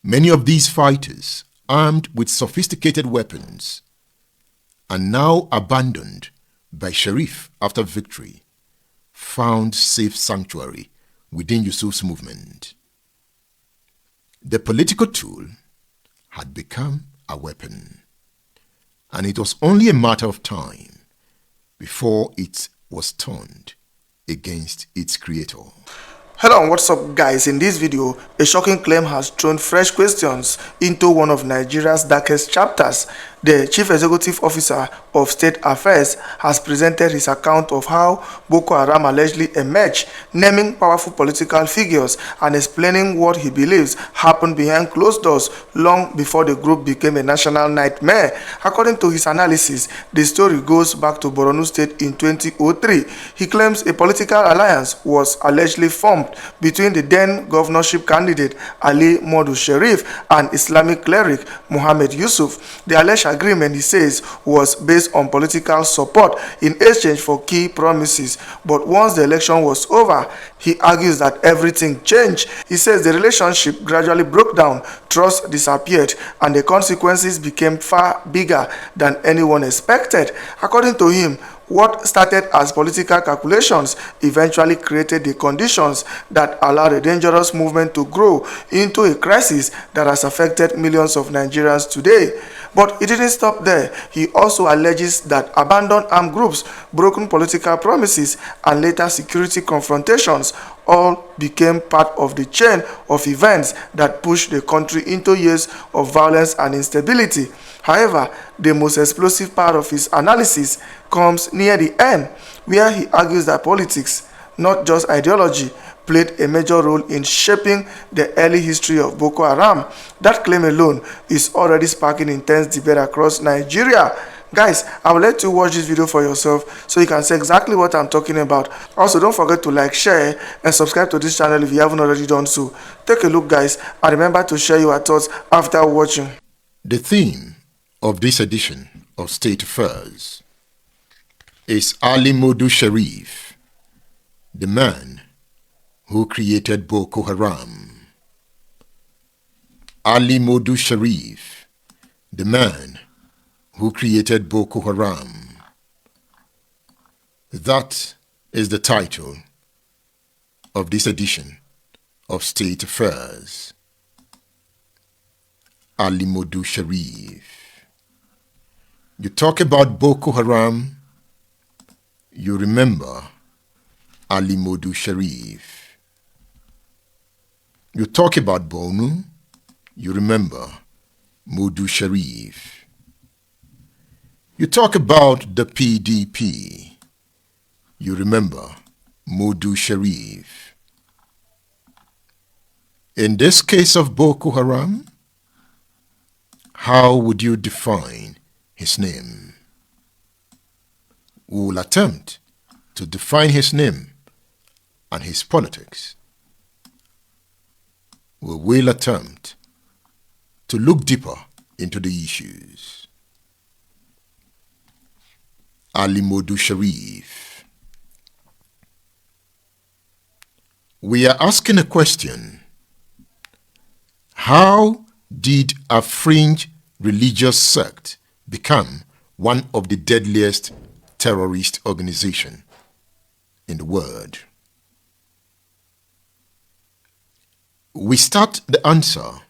Many of these fighters, armed with sophisticated weapons, are now abandoned by Sharif after victory, found safe sanctuary within Yusuf's movement. The political tool had become a weapon, and it was only a matter of time before it was turned against its creator. Hello and what's up guys, in this video a shocking claim has thrown fresh questions into one of Nigeria's darkest chapters. The Chief Executive Officer of State Affairs has presented his account of how Boko Haram allegedly emerged, naming powerful political figures and explaining what he believes happened behind closed doors long before the group became a national nightmare. According to his analysis, the story goes back to Borno State in 2003. He claims a political alliance was allegedly formed between the then governorship candidate Ali Modu Sharif and Islamic cleric Muhammad Yusuf. The alleged agreement, he says, was based on political support in exchange for key promises. But once the election was over, he argues that everything changed. He says the relationship gradually broke down, trust disappeared, and the consequences became far bigger than anyone expected. According to him, what started as political calculations eventually created the conditions that allowed a dangerous movement to grow into a crisis that has affected millions of Nigerians today. But it didn't stop there. He also alleges that abandoned armed groups, broken political promises, and later security confrontations all became part of the chain of events that pushed the country into years of violence and instability. However, the most explosive part of his analysis comes near the end, where he argues that politics, not just ideology, played a major role in shaping the early history of Boko Haram. That claim alone is already sparking intense debate across Nigeria. Guys, I will let you watch this video for yourself so you can see exactly what I'm talking about. Also, don't forget to like, share, and subscribe to this channel if you haven't already done so. Take a look, guys, and remember to share your thoughts after watching. The theme of this edition of State Affairs is Ali Modu Sharif, the man who created Boko Haram. Ali Modu Sharif, the man who created Boko Haram. That is the title of this edition of State Affairs. Ali Modu Sharif. You talk about Boko Haram, you remember Ali Modu Sharif. You talk about Borno, you remember Modu Sharif. You talk about the PDP, you remember Modu Sharif. In this case of Boko Haram, how would you define his name? We will attempt to define his name and his politics. We will attempt to look deeper into the issues. Ali Modu Sharif. We are asking a question. How did a fringe religious sect become one of the deadliest terrorist organizations in the world? We start the answer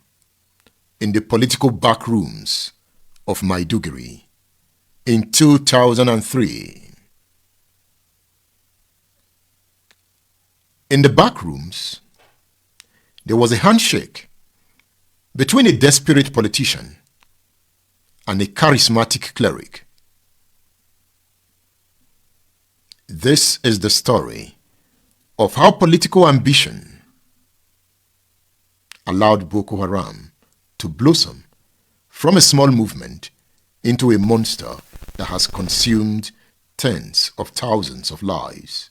in the political backrooms of Maiduguri in 2003. In the backrooms, there was a handshake between a desperate politician and a charismatic cleric. This is the story of how political ambition allowed Boko Haram to blossom from a small movement into a monster that has consumed tens of thousands of lives.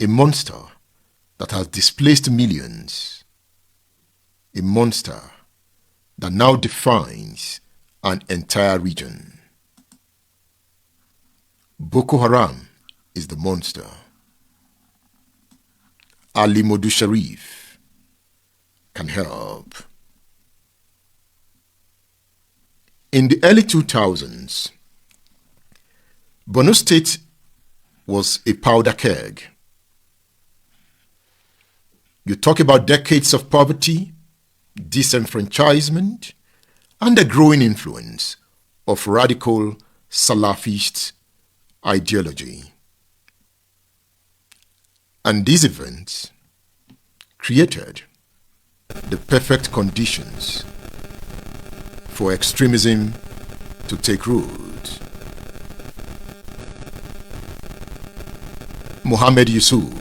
A monster that has displaced millions. A monster that now defines an entire region. Boko Haram is the monster. Ali Modu Sharif can help. In the early 2000s, Borno State was a powder keg. You talk about decades of poverty, disenfranchisement, and the growing influence of radical Salafist ideology. And these events created the perfect conditions for extremism to take root. Mohammed Yusuf.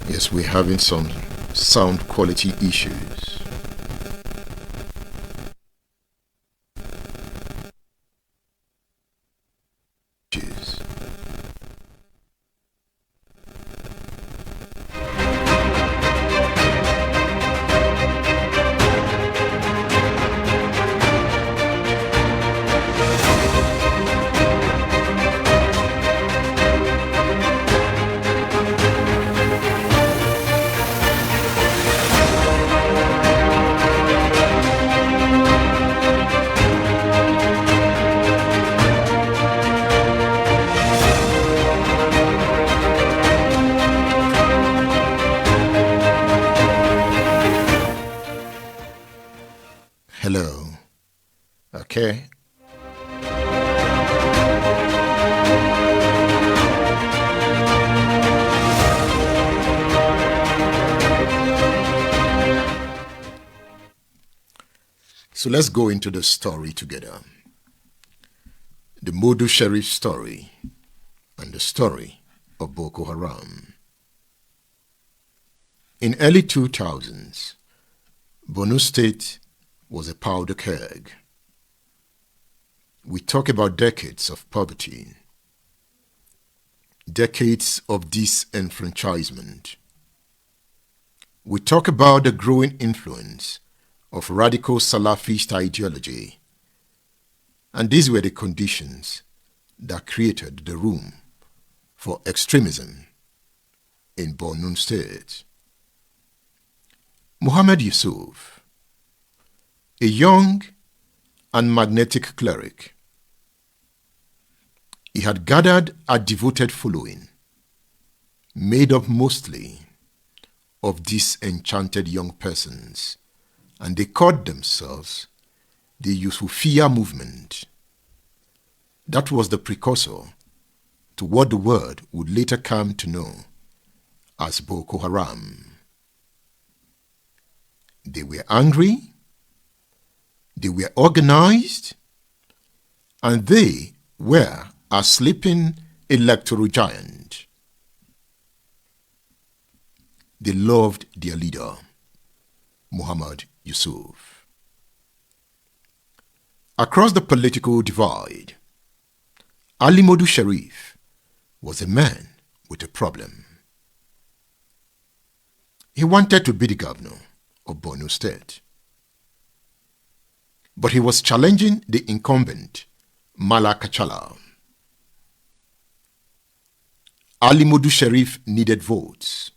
Yes, we're having some sound quality issues. Hello. Okay. So let's go into the story together. The Modu Sheriff story and the story of Boko Haram. In early 2000s, Borno State was a powder keg. We talk about decades of poverty, decades of disenfranchisement. We talk about the growing influence of radical Salafist ideology, and these were the conditions that created the room for extremism in Borno State. Mohammed Yusuf, a young and magnetic cleric, he had gathered a devoted following, made up mostly of disenchanted young persons, and they called themselves the Yusufiya movement. That was the precursor to what the world would later come to know as Boko Haram. They were angry, they were organized, and they were a sleeping electoral giant. They loved their leader, Mohammed Yusuf. Across the political divide, Ali Modu Sharif was a man with a problem. He wanted to be the governor of Borno State, but he was challenging the incumbent Mala Kachala. Ali Modu Sharif needed votes,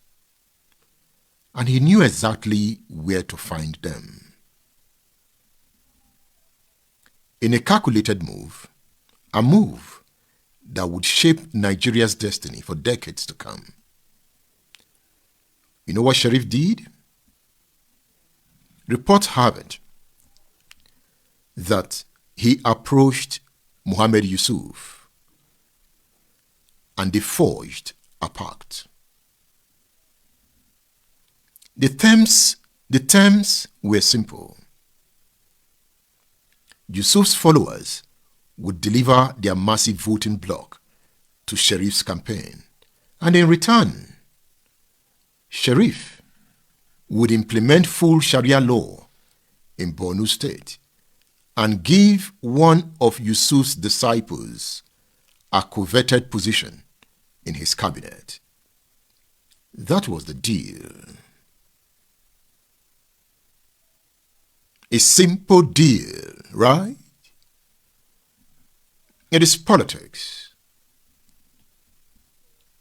and he knew exactly where to find them. In a calculated move, a move that would shape Nigeria's destiny for decades to come, you know what Sharif did? Reports have it that he approached Mohammed Yusuf and they forged a pact. The terms were simple. Yusuf's followers would deliver their massive voting bloc to Sharif's campaign, and in return, Sharif would implement full Sharia law in Borno State and give one of Yusuf's disciples a coveted position in his cabinet. That was the deal. A simple deal, right? It is politics.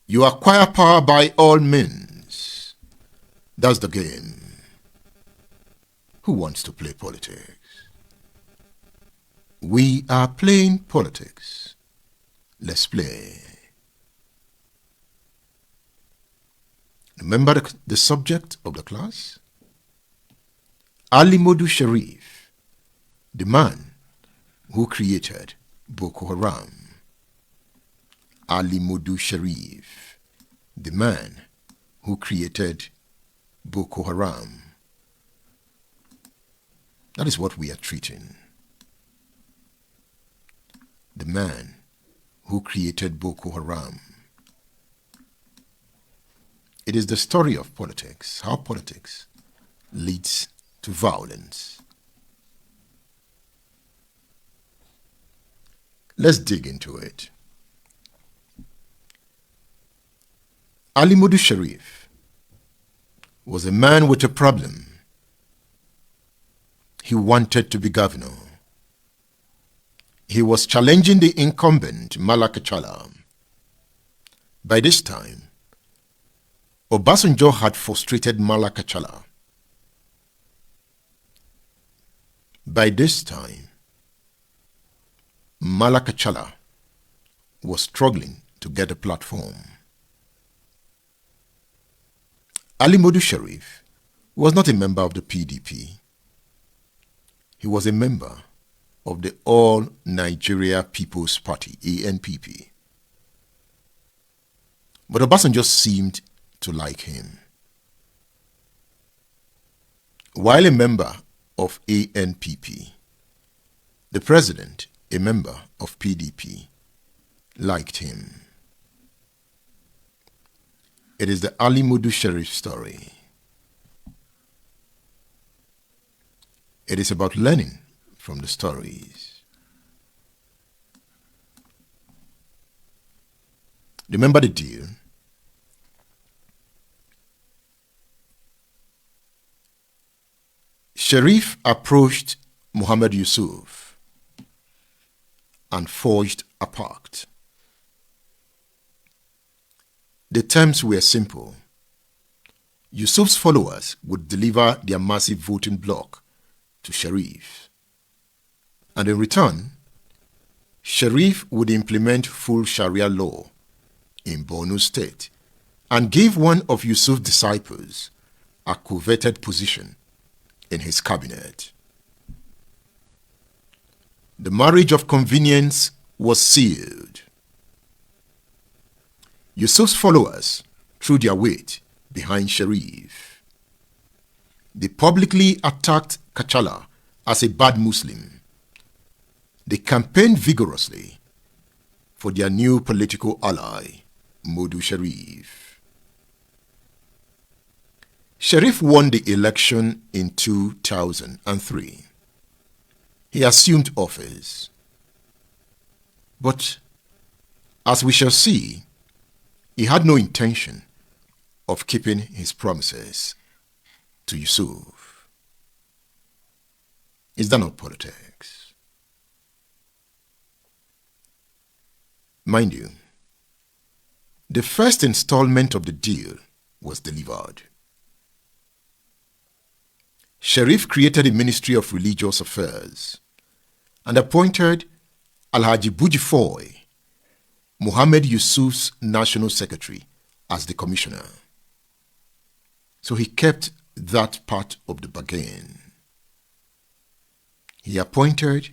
You acquire power by all means. That's the game. Who wants to play politics? We are playing politics. Let's play. Remember the subject of the class? Ali Modu Sharif, the man who created Boko Haram. Ali Modu Sharif, the man who created Boko Haram. That is what we are treating. The man who created Boko Haram. It is the story of politics, how politics leads to violence. Let's dig into it. Ali Modu Sharif was a man with a problem. He wanted to be governor. He was challenging the incumbent Malaka Chala. By this time, Obasanjo had frustrated Malaka Chala. By this time, Malaka Chala was struggling to get a platform. Ali Modu Sharif was not a member of the PDP. He was a member of the All Nigeria People's Party, ANPP. But Obasanjo seemed to like him. While a member of ANPP, the president, a member of PDP, liked him. It is the Ali Modu Sharif story. It is about learning from the stories. Remember the deal? Sharif approached Muhammad Yusuf and forged a pact. The terms were simple. Yusuf's followers would deliver their massive voting bloc to Sharif, and in return, Sharif would implement full Sharia law in Borno State and give one of Yusuf's disciples a coveted position in his cabinet. The marriage of convenience was sealed. Yusuf's followers threw their weight behind Sharif. They publicly attacked Kachala as a bad Muslim. They campaigned vigorously for their new political ally, Modu Sharif. Sharif won the election in 2003. He assumed office. But, as we shall see, he had no intention of keeping his promises to Yusuf. Is that not politics? Mind you, the first installment of the deal was delivered. Sharif created a Ministry of Religious Affairs and appointed Alhaji Bujifoy, Muhammad Yusuf's National Secretary, as the commissioner. So he kept that part of the bargain. He appointed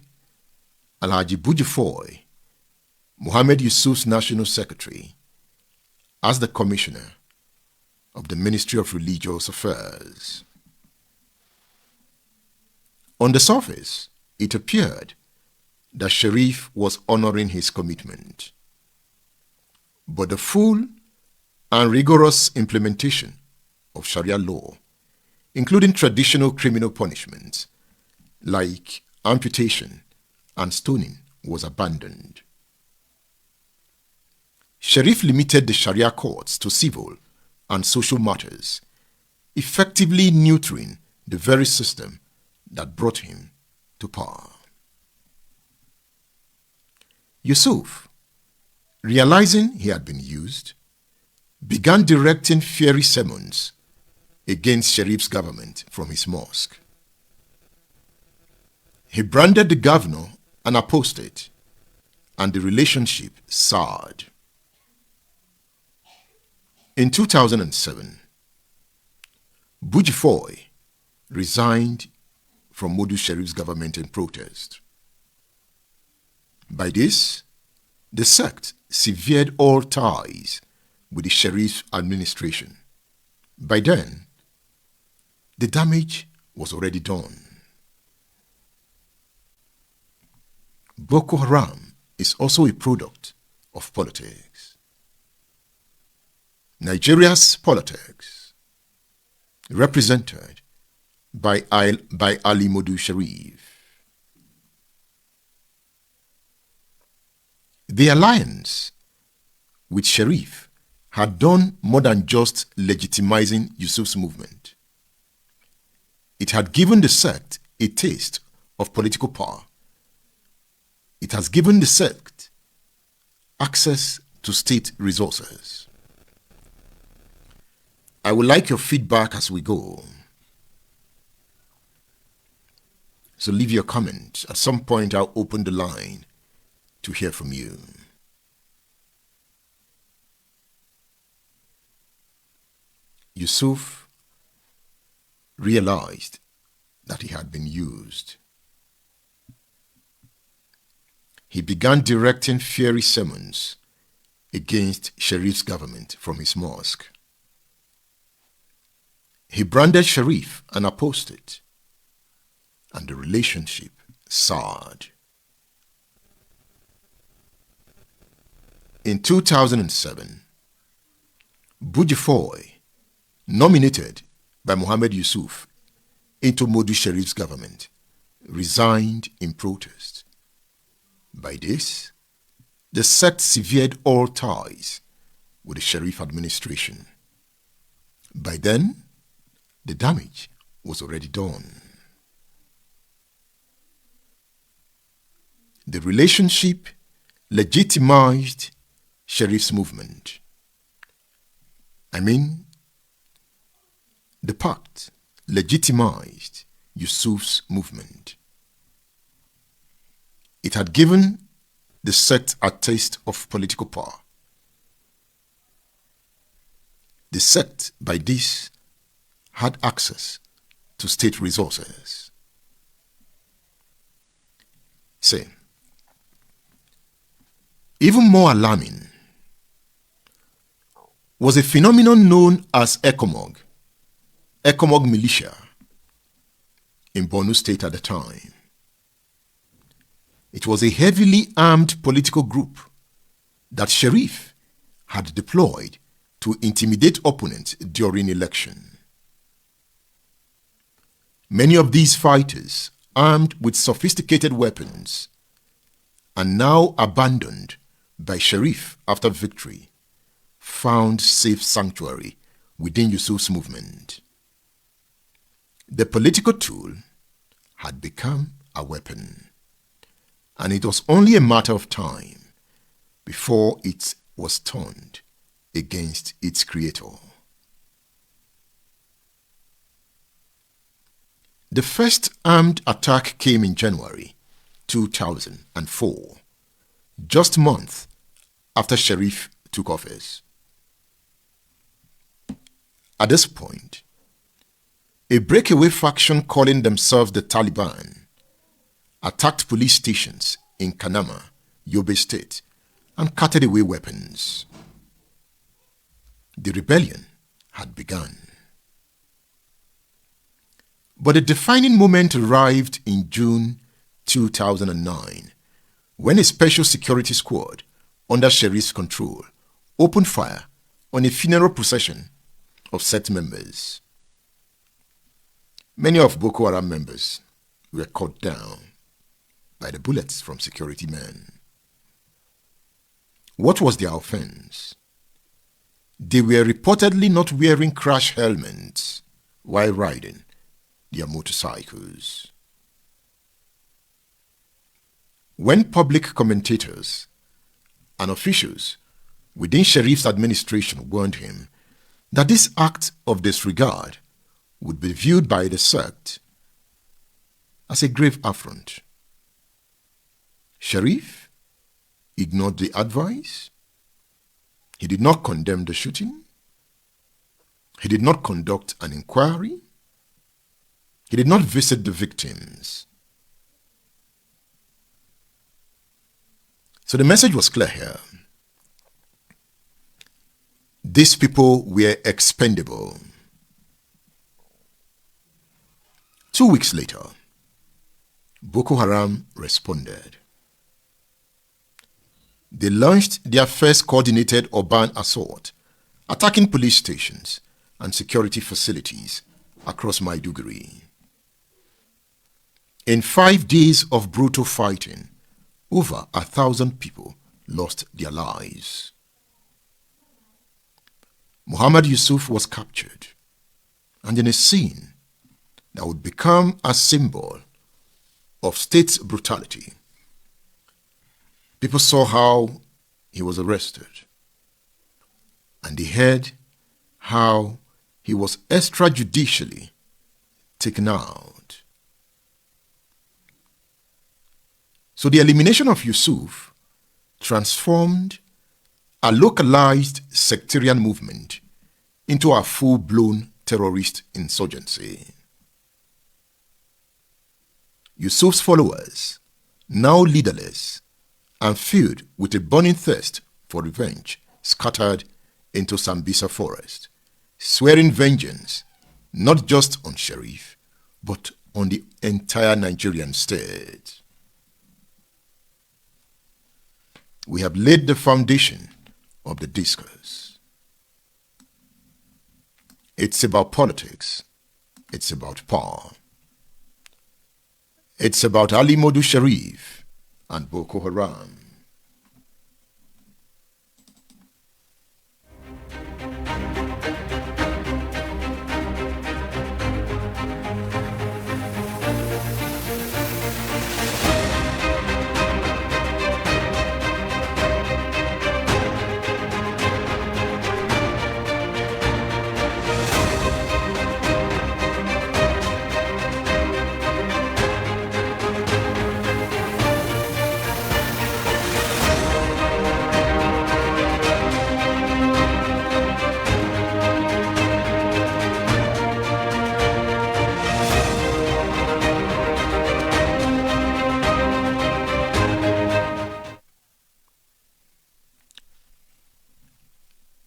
Alhaji Bujifoy, Muhammad Yusuf's National Secretary, as the commissioner of the Ministry of Religious Affairs. On the surface, it appeared that Sharif was honoring his commitment. But the full and rigorous implementation of Sharia law, including traditional criminal punishments like amputation and stoning, was abandoned. Sharif limited the Sharia courts to civil and social matters, effectively neutering the very system that brought him to power. Yusuf, realizing he had been used, began directing fiery sermons against Sharif's government from his mosque. He branded the governor an apostate, and the relationship soured. In 2007, Bujifoy resigned from Modu Sharif's government in protest. By this, the sect severed all ties with the Sharif administration. By then, the damage was already done. Boko Haram is also a product of politics. Nigeria's politics, represented by Ali Modu Sharif. The alliance with Sharif had done more than just legitimizing Yusuf's movement. It had given the sect a taste of political power. It has given the sect access to state resources. I would like your feedback as we go. So leave your comment. At some point, I'll open the line to hear from you. Yusuf realized that he had been used. He began directing fiery sermons against Sharif's government from his mosque. He branded Sharif an apostate, and the relationship soured. In 2007, Bujifoy, nominated by Mohammed Yusuf into Modu Sharif's government, resigned in protest. By this, the sect severed all ties with the Sharif administration. By then, the damage was already done. The relationship legitimized Sharif's movement. The pact legitimized Yusuf's movement. It had given the sect a taste of political power. The sect, by this, had access to state resources. Say, even more alarming was a phenomenon known as Ekomog militia, in Borno State at the time. It was a heavily armed political group that Sharif had deployed to intimidate opponents during election. Many of these fighters, armed with sophisticated weapons, and now abandoned by Sharif after victory, found safe sanctuary within Yusuf's movement. The political tool had become a weapon, and it was only a matter of time before it was turned against its creator. The first armed attack came in January 2004, just a month after Sharif took office. At this point, a breakaway faction calling themselves the Taliban attacked police stations in Kanama, Yobe State, and carted away weapons. The rebellion had begun. But a defining moment arrived in June 2009 when a special security squad under Sharif's control opened fire on a funeral procession of sect members. Many of Boko Haram members were cut down by the bullets from security men. What was their offense? They were reportedly not wearing crash helmets while riding their motorcycles. When public commentators and officials within Sharif's administration warned him that this act of disregard would be viewed by the sect as a grave affront, Sharif ignored the advice. He did not condemn the shooting. He did not conduct an inquiry. He did not visit the victims. So the message was clear here. These people were expendable. 2 weeks later, Boko Haram responded. They launched their first coordinated urban assault, attacking police stations and security facilities across Maiduguri. In 5 days of brutal fighting, over 1,000 people lost their lives. Muhammad Yusuf was captured, and in a scene that would become a symbol of state brutality, people saw how he was arrested, and they heard how he was extrajudicially taken out. So the elimination of Yusuf transformed a localized sectarian movement into a full-blown terrorist insurgency. Yusuf's followers, now leaderless and filled with a burning thirst for revenge, scattered into Sambisa forest, swearing vengeance not just on Sharif, but on the entire Nigerian state. We have laid the foundation of the discourse. It's about politics. It's about power. It's about Ali Modu Sharif and Boko Haram.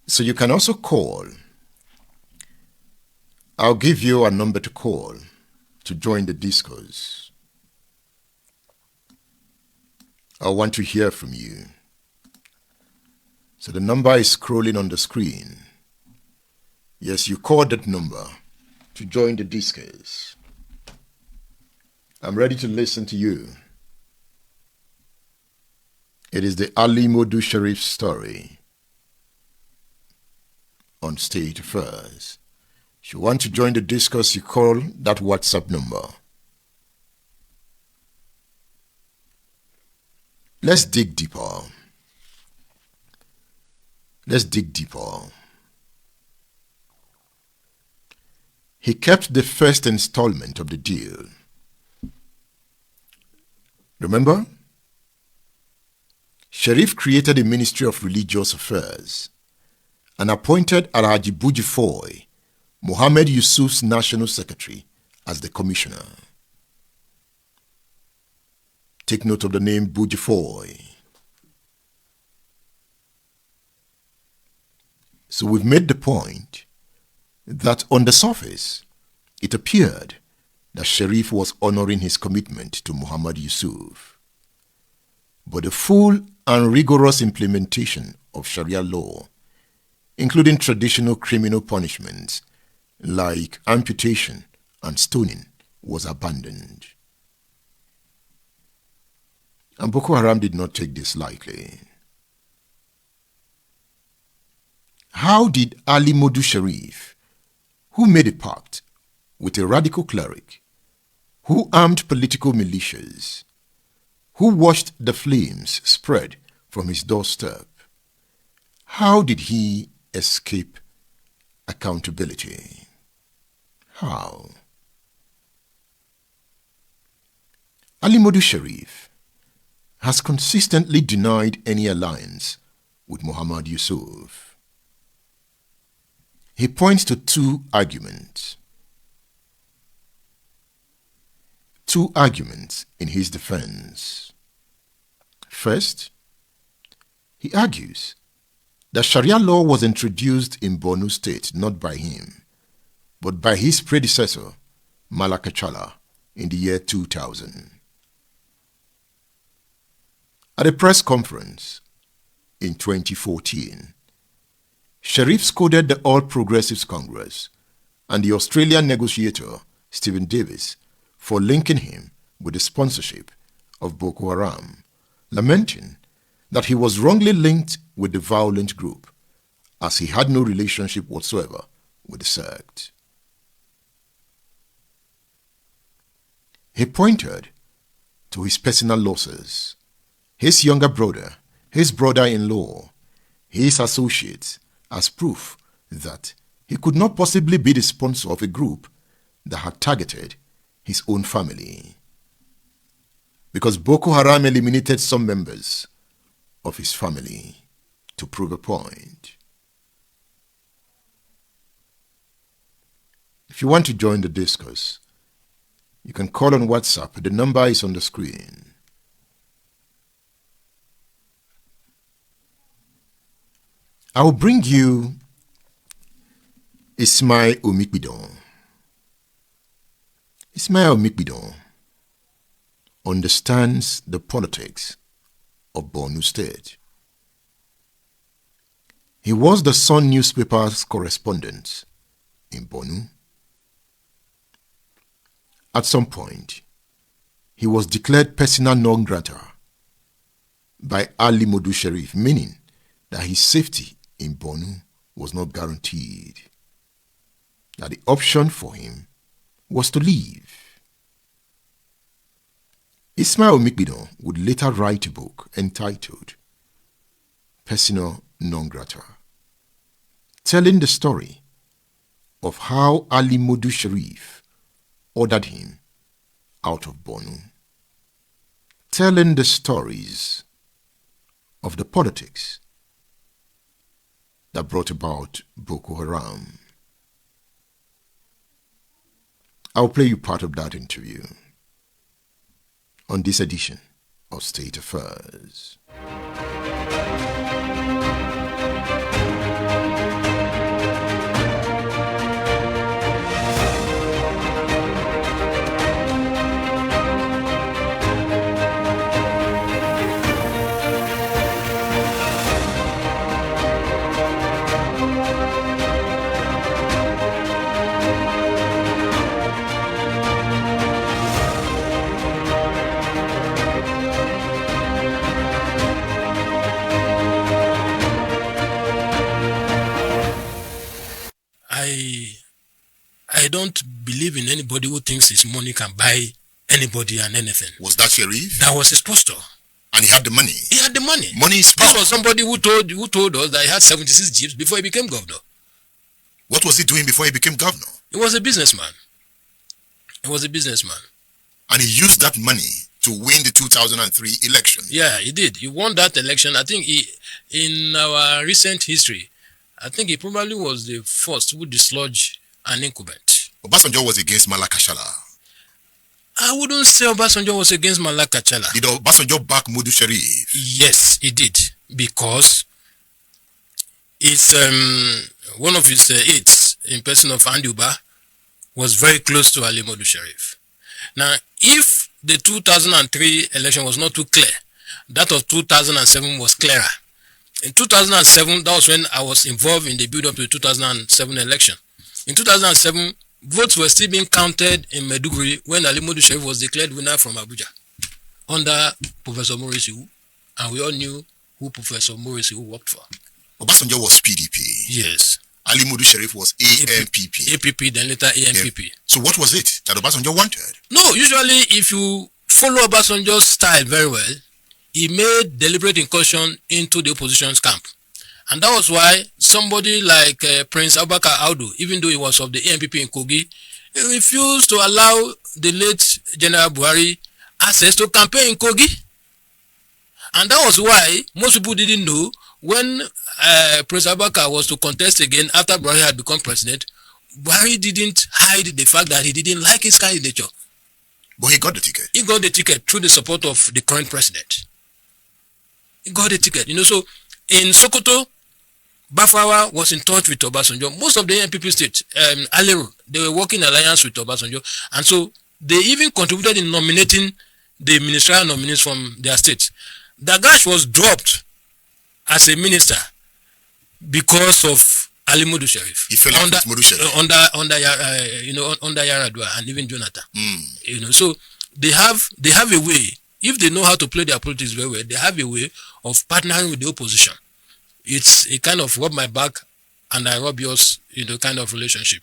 So you can also call. I'll give you a number to call to join the discourse. I want to hear from you. So the number is scrolling on the screen. Yes, you called that number to join the discourse. I'm ready to listen to you. It is the Ali Modu Sharif story on State Affairs. If you want to join the discourse, you call that WhatsApp number. Let's dig deeper. Let's dig deeper. He kept the first installment of the deal. Remember? Sharif created a Ministry of Religious Affairs and appointed Alhaji Buji Foy, Muhammad Yusuf's National Secretary, as the commissioner. Take note of the name Buji Foy. So we've made the point that on the surface, it appeared that Sharif was honoring his commitment to Muhammad Yusuf. But the full and rigorous implementation of Sharia law, including traditional criminal punishments like amputation and stoning, was abandoned. And Boko Haram did not take this lightly. How did Ali Modu Sharif, who made a pact with a radical cleric, who armed political militias, who watched the flames spread from his doorstep. How did he escape accountability? How? Ali Modu Sharif has consistently denied any alliance with Muhammad Yusuf. He points to two arguments. Two arguments in his defense. First, he argues that Sharia law was introduced in Borno State not by him, but by his predecessor, Malaka Chala, in the year 2000. At a press conference in 2014, Sharif scolded the All Progressives Congress and the Australian negotiator, Stephen Davis, for linking him with the sponsorship of Boko Haram, lamenting that he was wrongly linked with the violent group, as he had no relationship whatsoever with the sect. He pointed to his personal losses, his younger brother, his brother-in-law, his associates, as proof that he could not possibly be the sponsor of a group that had targeted his own family, because Boko Haram eliminated some members of his family, to prove a point. If you want to join the discourse, you can call on WhatsApp. The number is on the screen. I will bring you Ismail Omikbidon. Ismail Omikbidon understands the politics of Borno State. He was the Sun newspaper's correspondent in Borno. At some point, he was declared persona non grata by Ali Modu Sharif, meaning that his safety in Borno was not guaranteed, that the option for him was to leave. Ismail Omikbidon would later write a book entitled Persona Non Grata, telling the story of how Ali Modu Sharif ordered him out of Borno, telling the stories of the politics that brought about Boko Haram. I'll play you part of that interview on this edition of State Affairs. I don't believe in anybody who thinks his money can buy anybody and anything. Was that Sharif? That was his posture. And he had the money? He had the money. Money is power. This was somebody who told us that he had 76 jeeps before he became governor. What was he doing before he became governor? He was a businessman. He was a businessman. And he used that money to win the 2003 election. Yeah, he did. He won that election. I think in our recent history, I think he probably was the first who dislodged an incumbent. Obasanjo was against Malaka Chala. I wouldn't say Obasanjo was against Malaka Chala. Did Obasanjo back Modu Sharif? Yes, he did. Because it's one of his aides in person of Anduba was very close to Ali Modu Sharif. Now, if the 2003 election was not too clear, that of 2007 was clearer. In 2007, that was when I was involved in the build-up to the 2007 election. In 2007, votes were still being counted in Maiduguri when Ali Modu Sharif was declared winner from Abuja under Professor Morisiu, and we all knew who Professor Morisiu worked for. Obasanjo was PDP. Yes. Ali Modu Sharif was ANPP. APP, then later ANPP. So what was it that Obasanjo wanted? No, usually if you follow Obasanjo's style very well, he made deliberate incursion into the opposition's camp. And that was why somebody like Prince Abubakar Audu, even though he was of the ANPP in Kogi, he refused to allow the late General Buhari access to campaign in Kogi. And that was why most people didn't know when Prince Abubakar was to contest again after Buhari had become president, Buhari didn't hide the fact that he didn't like his candidature. But he got the ticket. He got the ticket through the support of the current president. He got the ticket. So in Sokoto, Bafawa was in touch with Obasanjo. Most of the NPP states, Alero, they were working in alliance with Obasanjo. And so they even contributed in nominating the ministerial nominees from their states. Dagash was dropped as a minister because of Ali Modu Sharif. He fell under Modu Sharif. Under Yaradua and even Jonathan. So they have a way. If they know how to play their politics very well, they have a way of partnering with the opposition. It's a kind of rub my back and I rub yours, kind of relationship.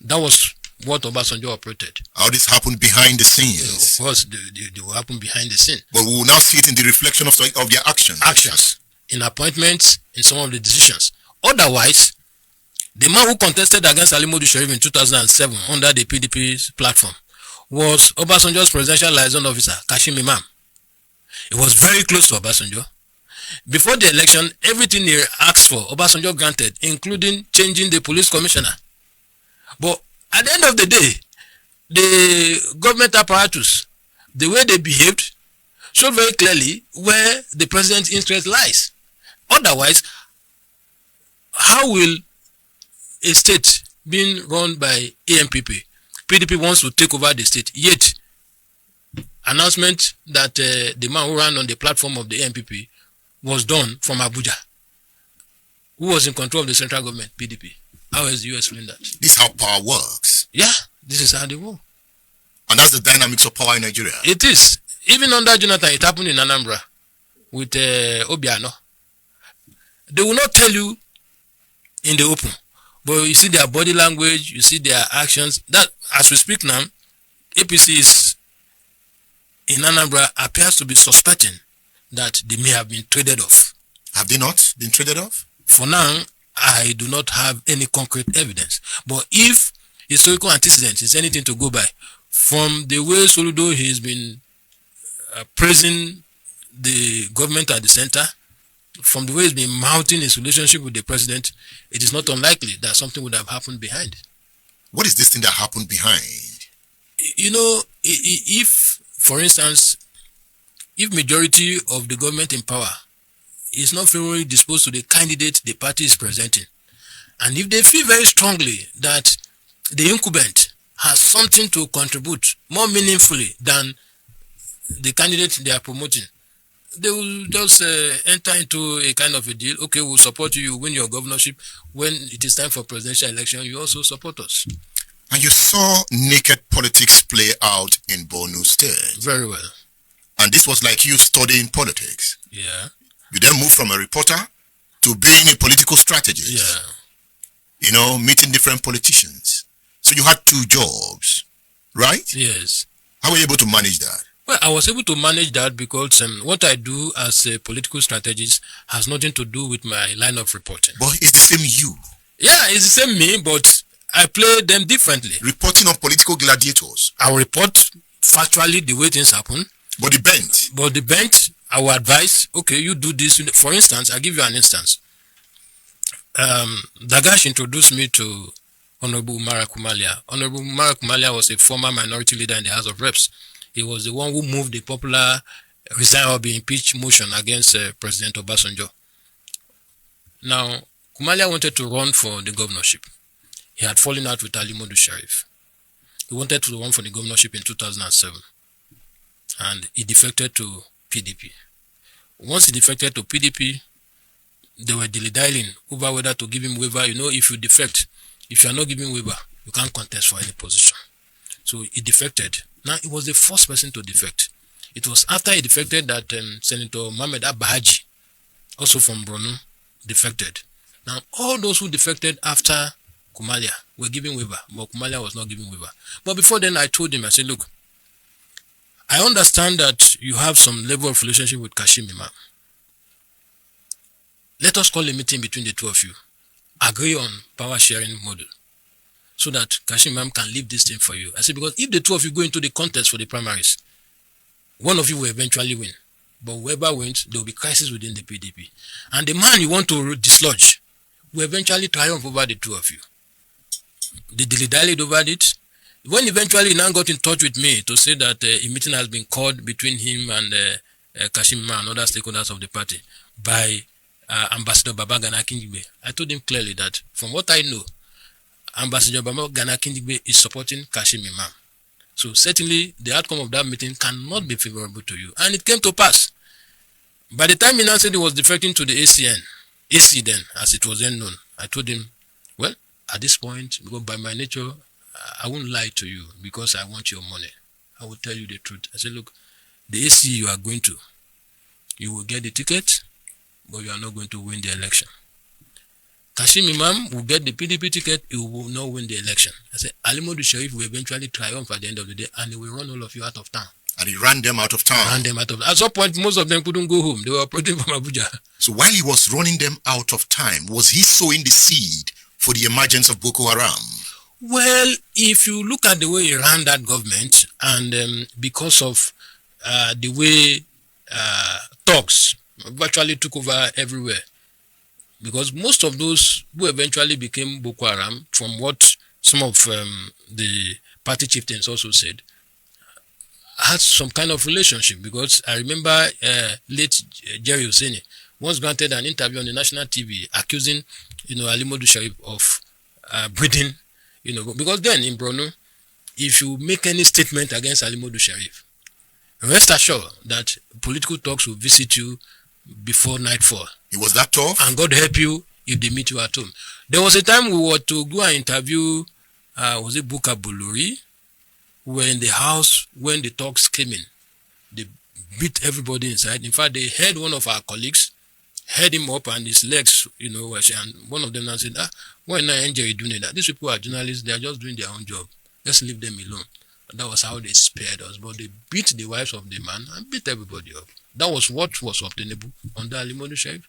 That was what Obasanjo operated. How this happened behind the scenes. Of course, they will happen behind the scene. But we will now see it in the reflection of their actions. Actions, in appointments, in some of the decisions. Otherwise, the man who contested against Ali Modu Sharif in 2007 under the PDP's platform was Obasanjo's presidential liaison officer, Kashim Imam. He was very close to Obasanjo. Before the election, everything he asked for, Obasanjo granted, including changing the police commissioner. But at the end of the day, the government apparatus, the way they behaved, showed very clearly where the president's interest lies. Otherwise, how will a state being run by ANPP, PDP wants to take over the state, yet announcement that the man who ran on the platform of the ANPP was done from Abuja, who was in control of the central government, PDP. How has the US explained that? This is how power works. Yeah, this is how they work. And that's the dynamics of power in Nigeria. It is. Even under Jonathan, it happened in Anambra with Obiano. They will not tell you in the open, but you see their body language, you see their actions. That, as we speak now, APC is in Anambra appears to be suspecting that they may have been traded off. Have they not been traded off? For now, I do not have any concrete evidence. But if historical antecedents is anything to go by, from the way Soludo has been praising the government at the center, from the way he's been mounting his relationship with the president, it is not unlikely that something would have happened behind. What is this thing that happened behind? If, for instance, if majority of the government in power is not favorably disposed to the candidate the party is presenting, and if they feel very strongly that the incumbent has something to contribute more meaningfully than the candidate they are promoting, they will just enter into a kind of a deal. Okay, we'll support you, you win your governorship. When it is time for presidential election, you also support us. And you saw naked politics play out in Borno State. Very well. And this was like you studying politics. Yeah. You then moved from a reporter to being a political strategist. Yeah. Meeting different politicians. So you had 2 jobs, right? Yes. How were you able to manage that? Well, I was able to manage that because what I do as a political strategist has nothing to do with my line of reporting. But it's the same you. Yeah, it's the same me, but I play them differently. Reporting on political gladiators. I will report factually the way things happen. But the bent. I will advise, okay, you do this. For instance, I'll give you an instance. Dagash introduced me to Honorable Umara Kumalia. Honorable Umara Kumalia was a former minority leader in the House of Reps. He was the one who moved the popular resign or be impeached motion against President Obasanjo. Now, Kumalia wanted to run for the governorship. He had fallen out with Ali Modu Sharif. He wanted to run for the governorship in 2007. And he defected to PDP. Once he defected to PDP, they were dilly-dallying over whether to give him waiver. If you defect, if you are not giving waiver, you can't contest for any position. So he defected. Now, he was the first person to defect. It was after he defected that Senator Mohamed Abahaji, also from Borno, defected. Now, all those who defected after Kumalia were giving waiver, but Kumalia was not giving waiver. But before then, I told him, I said, look, I understand that you have some level of relationship with Kashim Imam. Let us call a meeting between the two of you. Agree on power sharing model so that Kashim Imam can leave this thing for you. I said, because if the two of you go into the contest for the primaries, one of you will eventually win. But whoever wins, there will be crisis within the PDP. And the man you want to dislodge will eventually triumph over the two of you. They dilly-dallied over it. When eventually he now got in touch with me to say that a meeting has been called between him and Kashim Imam and other stakeholders of the party by Ambassador Babagana Akinjigbe, I told him clearly that from what I know, Ambassador Babagana Akinjigbe is supporting Kashim Imam. So certainly the outcome of that meeting cannot be favorable to you. And it came to pass. By the time he now said he was defecting to the AC then, as it was then known, I told him, well, at this point, because by my nature, I won't lie to you because I want your money. I will tell you the truth. I said, look, the AC you are going to, you will get the ticket, but you are not going to win the election. Kashim Imam will get the PDP ticket, he will not win the election. I said, Alimodu Sharif will eventually triumph at the end of the day and he will run all of you out of town. And he ran them out of town. At some point, most of them couldn't go home. They were operating from Abuja. So while he was running them out of time, was he sowing the seed for the emergence of Boko Haram? Well, if you look at the way he ran that government, and because of the way thugs virtually took over everywhere, because most of those who eventually became Boko Haram, from what some of the party chieftains also said, had some kind of relationship. Because I remember late Jerry Husseini once granted an interview on the national TV accusing, Alimodu Sharif of breeding, because then in Borno, if you make any statement against Alimodu Sharif, rest assured that political talks will visit you before nightfall. It was that tough? And God help you if they meet you at home. There was a time we were to go and interview, was it Buka Buluri? We were in the house when the talks came in. They beat everybody inside. In fact, they had one of our colleagues, head him up and his legs, and one of them now said, why not enjoy doing that? These people are journalists, they are just doing their own job. Let's leave them alone. And that was how they spared us. But they beat the wives of the man and beat everybody up. That was what was obtainable under Alimodu Sharif.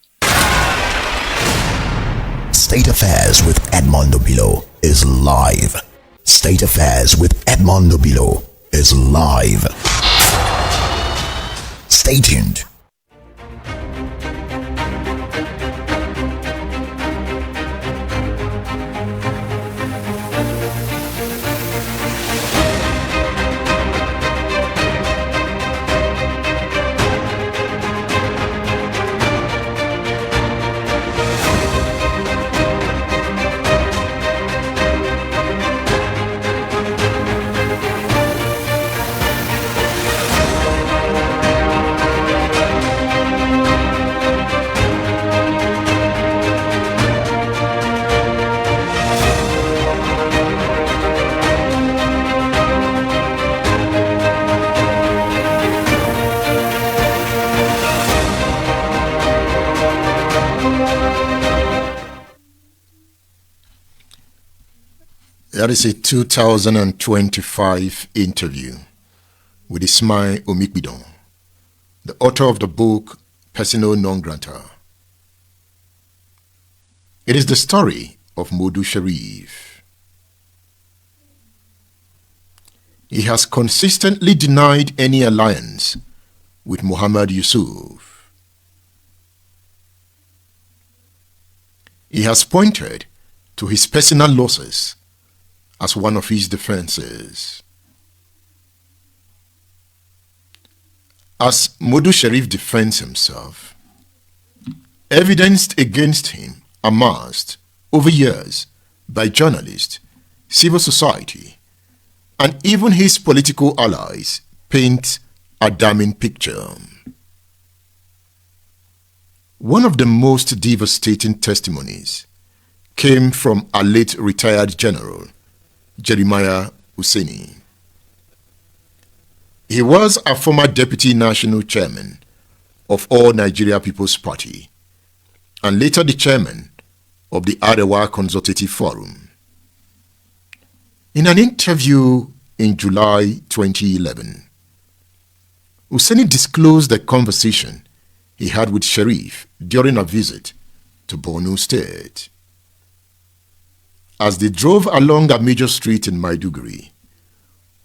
State Affairs with Edmondo Bilo is live. State Affairs with Edmondo Bilo is live. Stay tuned. That is a 2025 interview with Ismail Omikbidon, the author of the book Persona Non Grata. It is the story of Modu Sharif. He has consistently denied any alliance with Muhammad Yusuf. He has pointed to his personal losses as one of his defenses. As Modu Sharif defends himself, evidence against him amassed over years by journalists, civil society, and even his political allies paint a damning picture. One of the most devastating testimonies came from a late retired general, Jeremiah Husseini. He was a former deputy national chairman of All Nigeria People's Party and later the chairman of the Arewa Consultative Forum. In an interview in July 2011, Hussaini disclosed the conversation he had with Sharif during a visit to Borno State. As they drove along a major street in Maiduguri,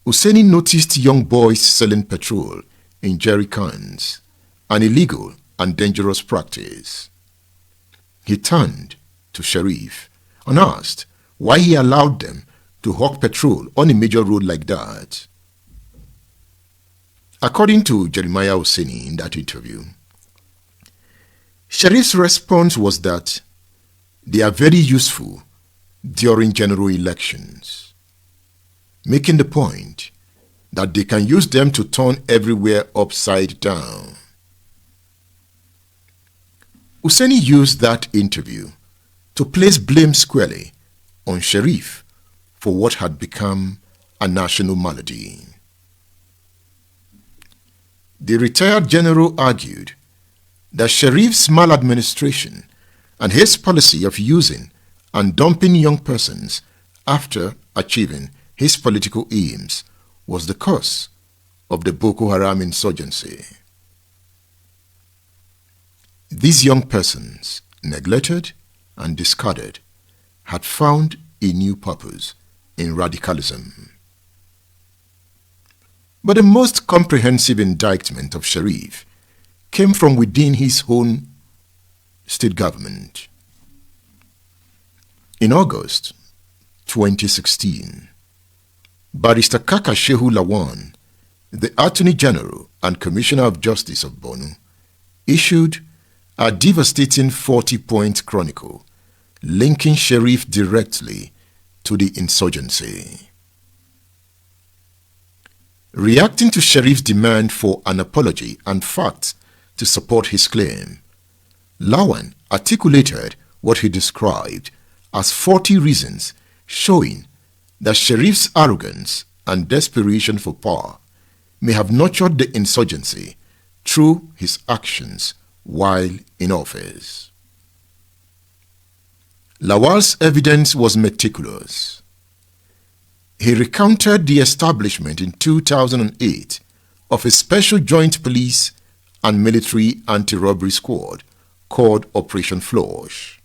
Hussaini noticed young boys selling petrol in jerry cans, an illegal and dangerous practice. He turned to Sharif and asked why he allowed them to hawk petrol on a major road like that. According to Jeremiah Hussaini in that interview, Sharif's response was that they are very useful during general elections, making the point that they can use them to turn everywhere upside down. Hussaini used that interview to place blame squarely on Sharif for what had become a national malady. The retired general argued that Sharif's maladministration and his policy of using and dumping young persons after achieving his political aims was the cause of the Boko Haram insurgency. These young persons, neglected and discarded, had found a new purpose in radicalism. But the most comprehensive indictment of Sharif came from within his own state government. In August 2016, Barrister Kaka Shehu Lawan, the Attorney General and Commissioner of Justice of Borno, issued a devastating 40-point chronicle linking Sharif directly to the insurgency. Reacting to Sharif's demand for an apology and facts to support his claim, Lawan articulated what he described as 40 reasons showing that Sharif's arrogance and desperation for power may have nurtured the insurgency through his actions while in office. Lawal's evidence was meticulous. He recounted the establishment in 2008 of a special joint police and military anti-robbery squad called Operation Flush.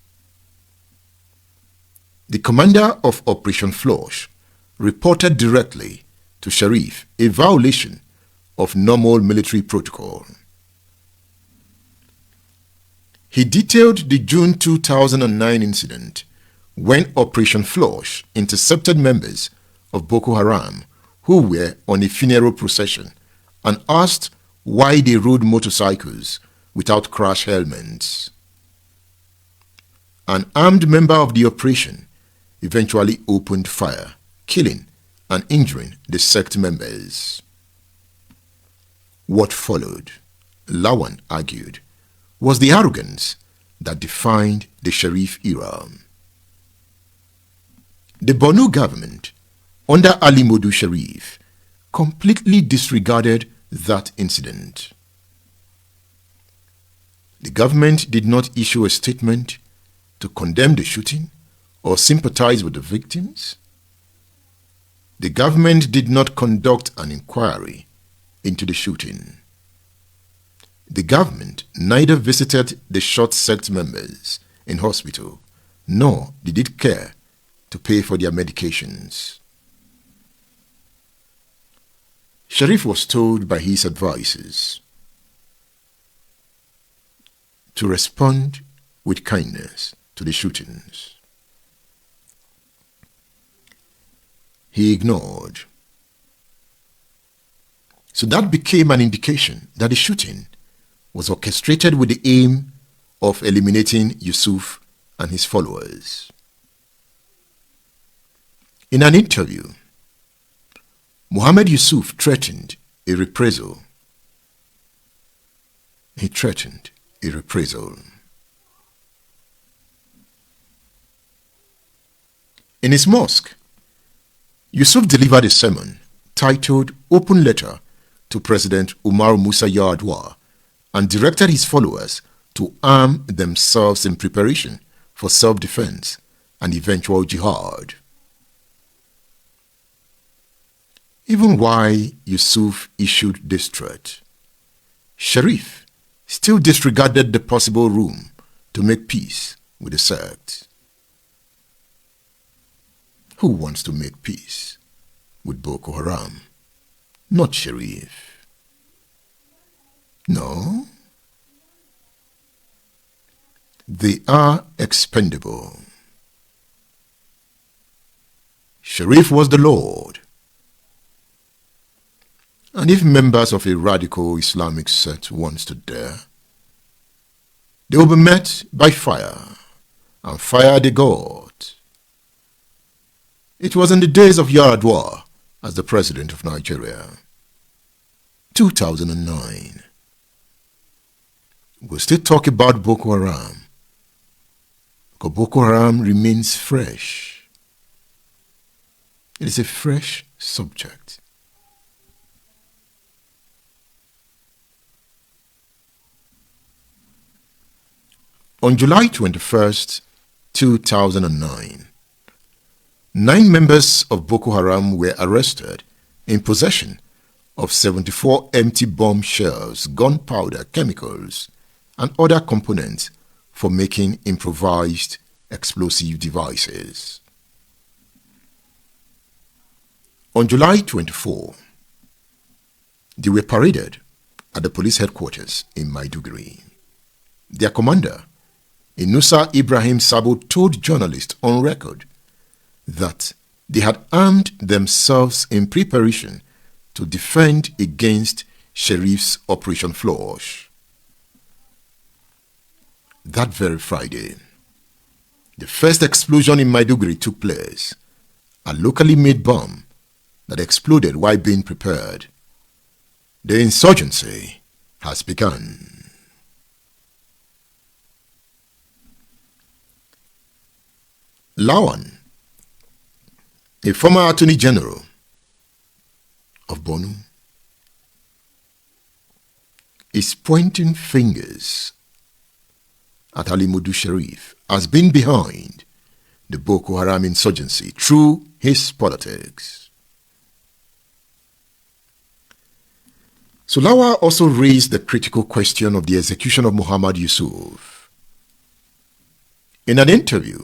The commander of Operation Flush reported directly to Sharif a violation of normal military protocol. He detailed the June 2009 incident when Operation Flush intercepted members of Boko Haram who were on a funeral procession and asked why they rode motorcycles without crash helmets. An armed member of the operation eventually opened fire, killing and injuring the sect members. What followed, Lawan argued, was the arrogance that defined the Sharif era. The Borno government, under Ali Modu Sharif, completely disregarded that incident. The government did not issue a statement to condemn the shooting or sympathize with the victims. The government did not conduct an inquiry into the shooting. The government neither visited the shot sect members in hospital, nor did it care to pay for their medications. Sharif was told by his advisors to respond with kindness to the shootings. He ignored. So that became an indication that the shooting was orchestrated with the aim of eliminating Yusuf and his followers. In an interview, Muhammad Yusuf threatened a reprisal. He threatened a reprisal. In his mosque, Yusuf delivered a sermon titled Open Letter to President Umar Musa Yar'Adua and directed his followers to arm themselves in preparation for self-defense and eventual jihad. Even while Yusuf issued this threat, Sharif still disregarded the possible room to make peace with the sect. Who wants to make peace with Boko Haram? Not Sharif. No. They are expendable. Sharif was the Lord. And if members of a radical Islamic sect wants to dare, they will be met by fire, and fire they got. It was in the days of Yar'Adua as the president of Nigeria. 2009. We'll still talk about Boko Haram, because Boko Haram remains fresh. It is a fresh subject. On July 21st, 2009, 9 members of Boko Haram were arrested in possession of 74 empty bomb shells, gunpowder, chemicals, and other components for making improvised explosive devices. On July 24, they were paraded at the police headquarters in Maiduguri. Their commander, Inusa Ibrahim Sabo, told journalists on record that they had armed themselves in preparation to defend against Sharif's Operation Flush. That very Friday, the first explosion in Maiduguri took place, a locally made bomb that exploded while being prepared. The insurgency has begun. Lawan, a former Attorney General of Borno, is pointing fingers at Ali Modu Sharif as being behind the Boko Haram insurgency through his politics. Sulawa also raised the critical question of the execution of Muhammad Yusuf. In an interview,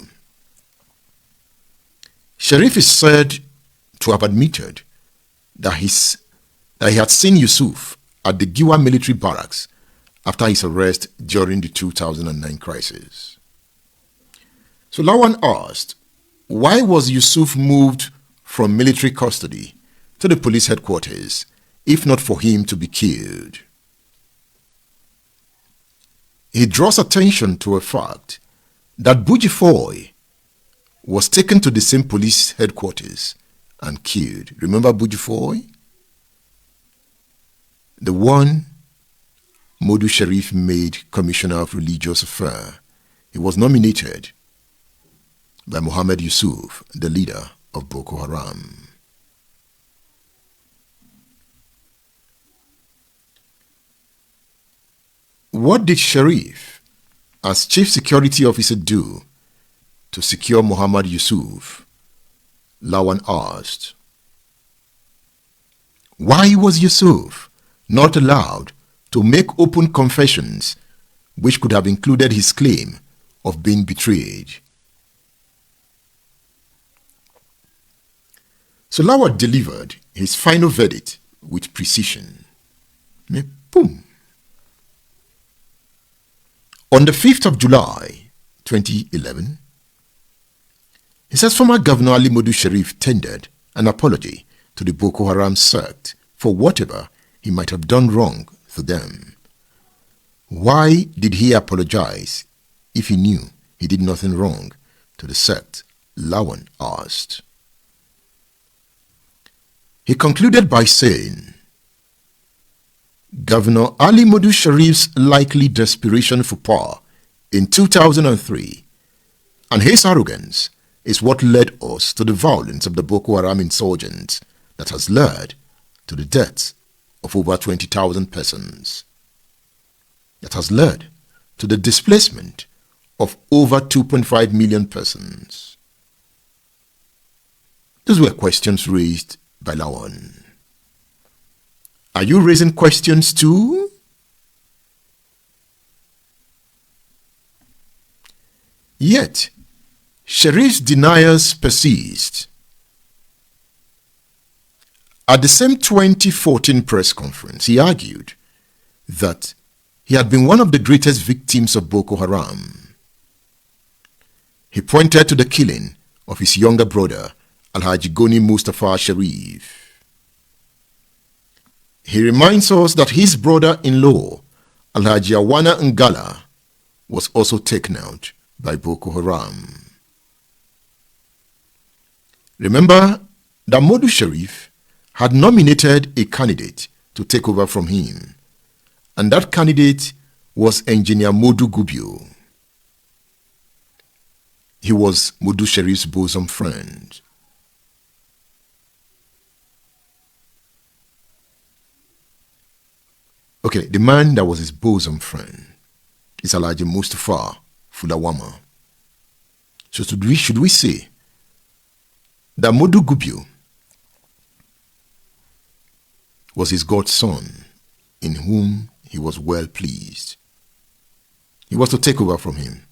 Sharif is said to have admitted that he had seen Yusuf at the Giwa military barracks after his arrest during the 2009 crisis. So Lawan asked, why was Yusuf moved from military custody to the police headquarters if not for him to be killed? He draws attention to a fact that Bujifoy was taken to the same police headquarters and killed. Remember Bujifoy? The one Modu Sharif made Commissioner of Religious Affairs. He was nominated by Muhammad Yusuf, the leader of Boko Haram. What did Sharif, as Chief Security Officer, do to secure Muhammad Yusuf? Lawan asked. Why was Yusuf not allowed to make open confessions which could have included his claim of being betrayed? So Lawan delivered his final verdict with precision. Boom. On the 5th of July, 2011, he says former Governor Ali Modu Sharif tendered an apology to the Boko Haram sect for whatever he might have done wrong to them. Why did he apologize if he knew he did nothing wrong to the sect? Lawan asked. He concluded by saying, Governor Ali Modu Sharif's likely desperation for power in 2003 and his arrogance is what led us to the violence of the Boko Haram insurgents that has led to the deaths of over 20,000 persons. That has led to the displacement of over 2.5 million persons. Those were questions raised by Lawan. Are you raising questions too? Yet, Sharif's denials persist. At the same 2014 press conference, he argued that he had been one of the greatest victims of Boko Haram. He pointed to the killing of his younger brother, Alhaji Goni Mustafa Sharif. He reminds us that his brother-in-law, Alhaji Awana Ngala, was also taken out by Boko Haram. Remember that Modu Sharif had nominated a candidate to take over from him, and that candidate was Engineer Modu Gubio. He was Modu Sharif's bosom friend. Okay, the man that was his bosom friend is Alhaji Mustafa Fulawama. So should we say that Modu Gubio was his godson, in whom he was well pleased? He was to take over from him,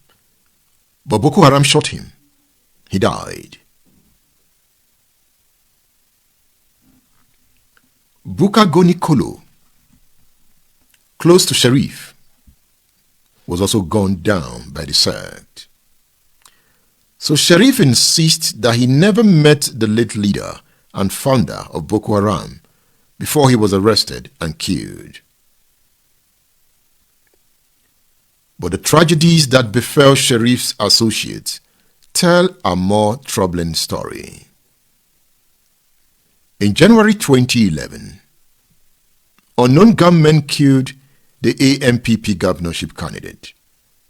but Boko Haram shot him. He died. Buka Goni Kolo, close to Sharif, was also gunned down by the sect. So Sharif insists that he never met the late leader and founder of Boko Haram before he was arrested and killed. But the tragedies that befell Sharif's associates tell a more troubling story. In January 2011, unknown gunmen killed the AMPP governorship candidate,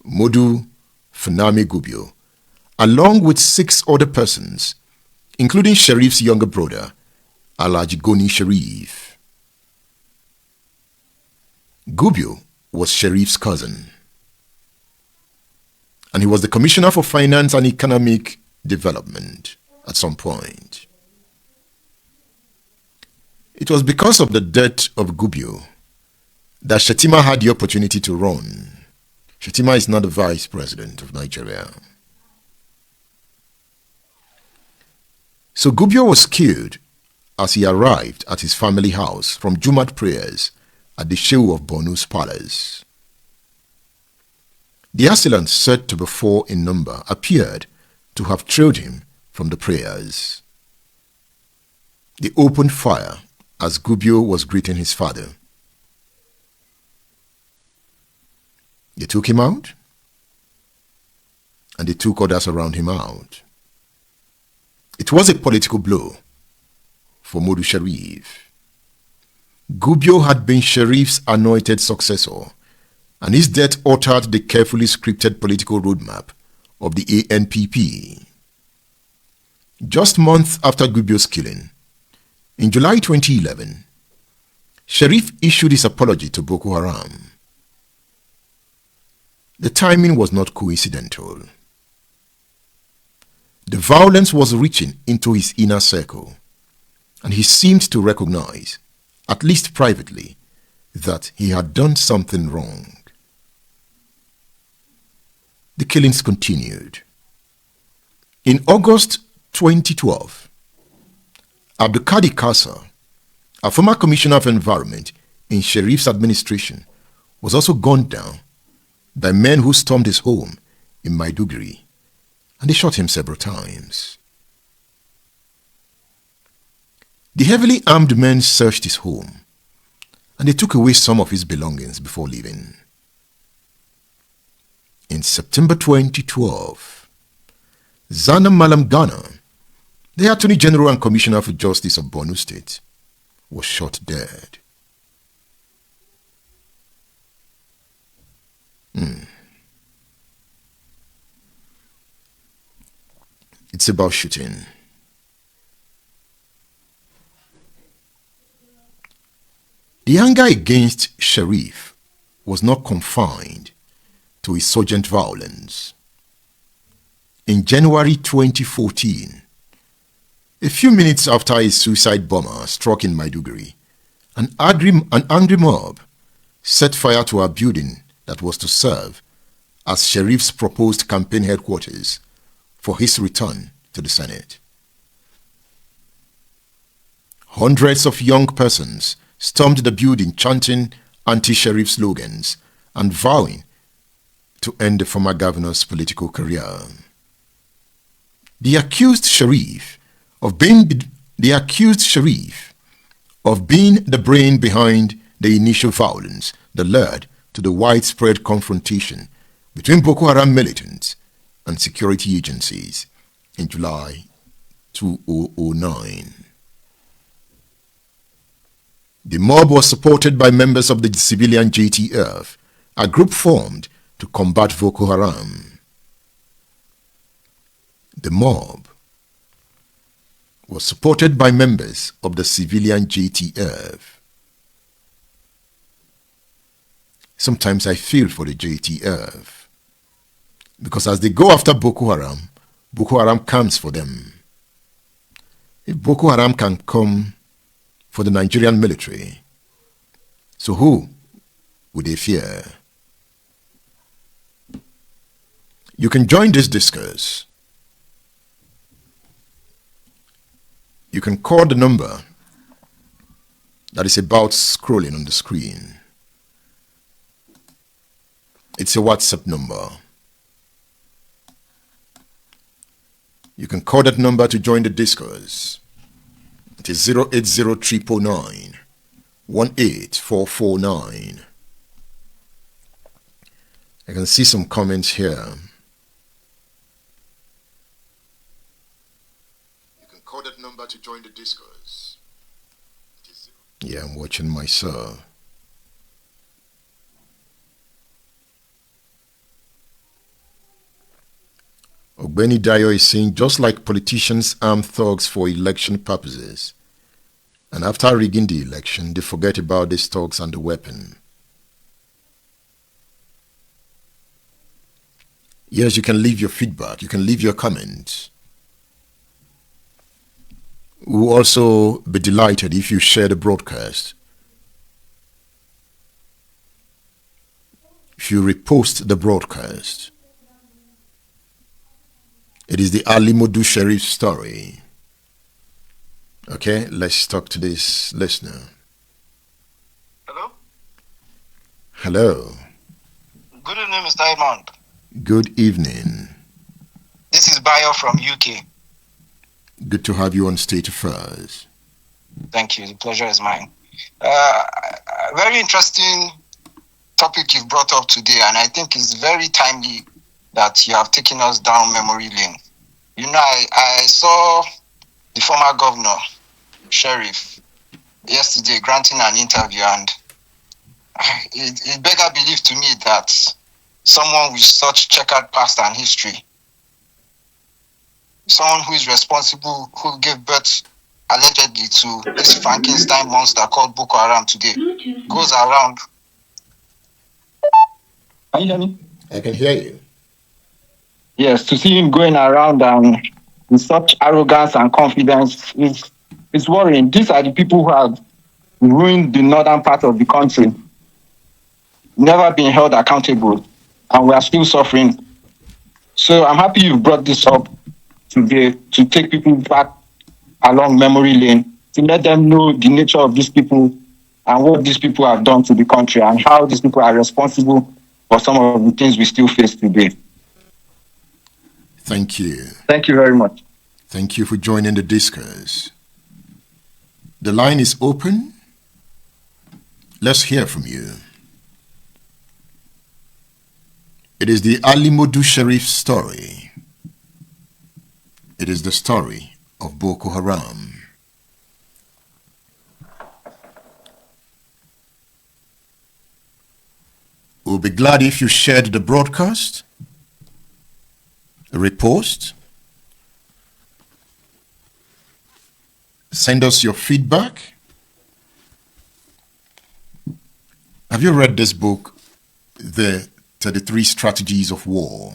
Modu Funami Gubio, along with 6 other persons, including Sharif's younger brother, Alhaji Goni Sharif. Gubio was Sharif's cousin, and he was the Commissioner for Finance and Economic Development at some point. It was because of the death of Gubio that Shettima had the opportunity to run. Shettima is not the vice president of Nigeria. So Gubio was killed as he arrived at his family house from Jumat prayers at the Shehu of Borno's palace. The assailants, said to be 4 in number, appeared to have trailed him from the prayers. They opened fire as Gubio was greeting his father. They took him out, and they took others around him out. It was a political blow for Modu Sharif. Gubio had been Sharif's anointed successor, and his death altered the carefully scripted political roadmap of the ANPP. Just months after Gubio's killing, in July 2011, Sharif issued his apology to Boko Haram. The timing was not coincidental. The violence was reaching into his inner circle, and he seemed to recognize, at least privately, that he had done something wrong. The killings continued. In August 2012, Abdulkadir Kasa, a former Commissioner of Environment in Sharif's administration, was also gunned down by men who stormed his home in Maiduguri, and they shot him several times. The heavily armed men searched his home, and they took away some of his belongings before leaving. In September 2012, Zana Malam Ghana, the Attorney General and Commissioner for Justice of Borno State, was shot dead. It's about shooting. The anger against Sharif was not confined to insurgent violence. In January 2014, a few minutes after a suicide bomber struck in Maiduguri, an angry mob set fire to a building that was to serve as Sharif's proposed campaign headquarters for his return to the Senate. Hundreds of young persons stormed the building chanting anti-Sharif slogans and vowing to end the former governor's political career. The accused Sharif of being the brain behind the initial violence that led to the widespread confrontation between Boko Haram militants and security agencies in July 2009. The mob was supported by members of the civilian JTF, a group formed to combat Boko Haram. The mob was supported by members of the civilian JTF. Sometimes I feel for the JTF, because as they go after Boko Haram comes for them. If Boko Haram can come for the Nigerian military, so who would they fear? You can join this discourse. You can call the number that is about scrolling on the screen. It's a WhatsApp number. You can call that number to join the discourse. It is 080 18449. I can see some comments here. You can call that number to join the discourse. Yeah, I'm watching myself. Ogbeni Dayo is saying, just like politicians arm thugs for election purposes, and after rigging the election, they forget about these thugs and the weapon. Yes, you can leave your feedback, you can leave your comments. We'll also be delighted if you share the broadcast. If you repost the broadcast. It is the Ali Modu Sharif story. Okay, let's talk to this listener. Hello? Hello. Good evening, Mr. Edmond. Good evening. This is Bayo from UK. Good to have you on State Affairs. Thank you. The pleasure is mine. Very interesting topic you've brought up today, and I think it's very timely that you have taken us down memory lane. You know, I saw the former governor, Sheriff, yesterday granting an interview, and it begged belief to me that someone with such checkered past and history, someone who is responsible, who gave birth allegedly to this Frankenstein monster called Boko Haram today, goes around. Can you hear me? I can hear you. Yes, to see him going around with such arrogance and confidence is worrying. These are the people who have ruined the northern part of the country, never been held accountable, and we are still suffering. So I'm happy you've brought this up today to take people back along memory lane, to let them know the nature of these people and what these people have done to the country and how these people are responsible for some of the things we still face today. Thank you. Thank you very much. Thank you for joining the discourse. The line is open. Let's hear from you. It is the Ali Modu Sharif story. It is the story of Boko Haram. We'll be glad if you shared the broadcast, repost, send us your feedback. Have you read this book, The 33 Strategies of War?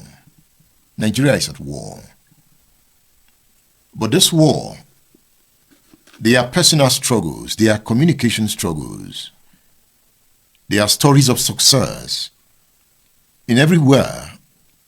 Nigeria is at war. But this war, they are personal struggles, they are communication struggles, they are stories of success in everywhere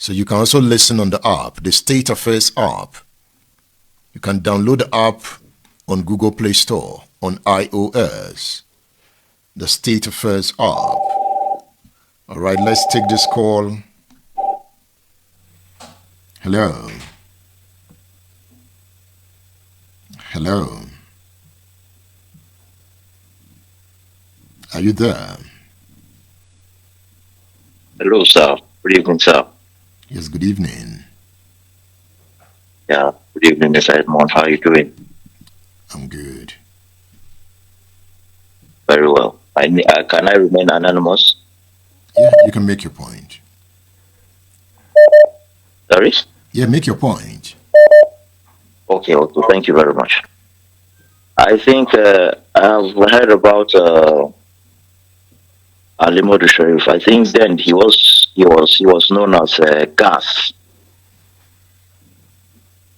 So you can also listen on the app, the State Affairs app. You can download the app on Google Play Store on iOS. The State Affairs app. All right, let's take this call. Hello. Hello. Are you there? Hello, sir. Good evening, sir. Yes, good evening. Yeah, good evening, Mr. Edmond. How are you doing? I'm good. Very well. Can I remain anonymous? Yeah, you can make your point. Sorry? Yeah, make your point. Okay, thank you very much. I think I've heard about Alimodu Sharif. I think then he was known as Gas,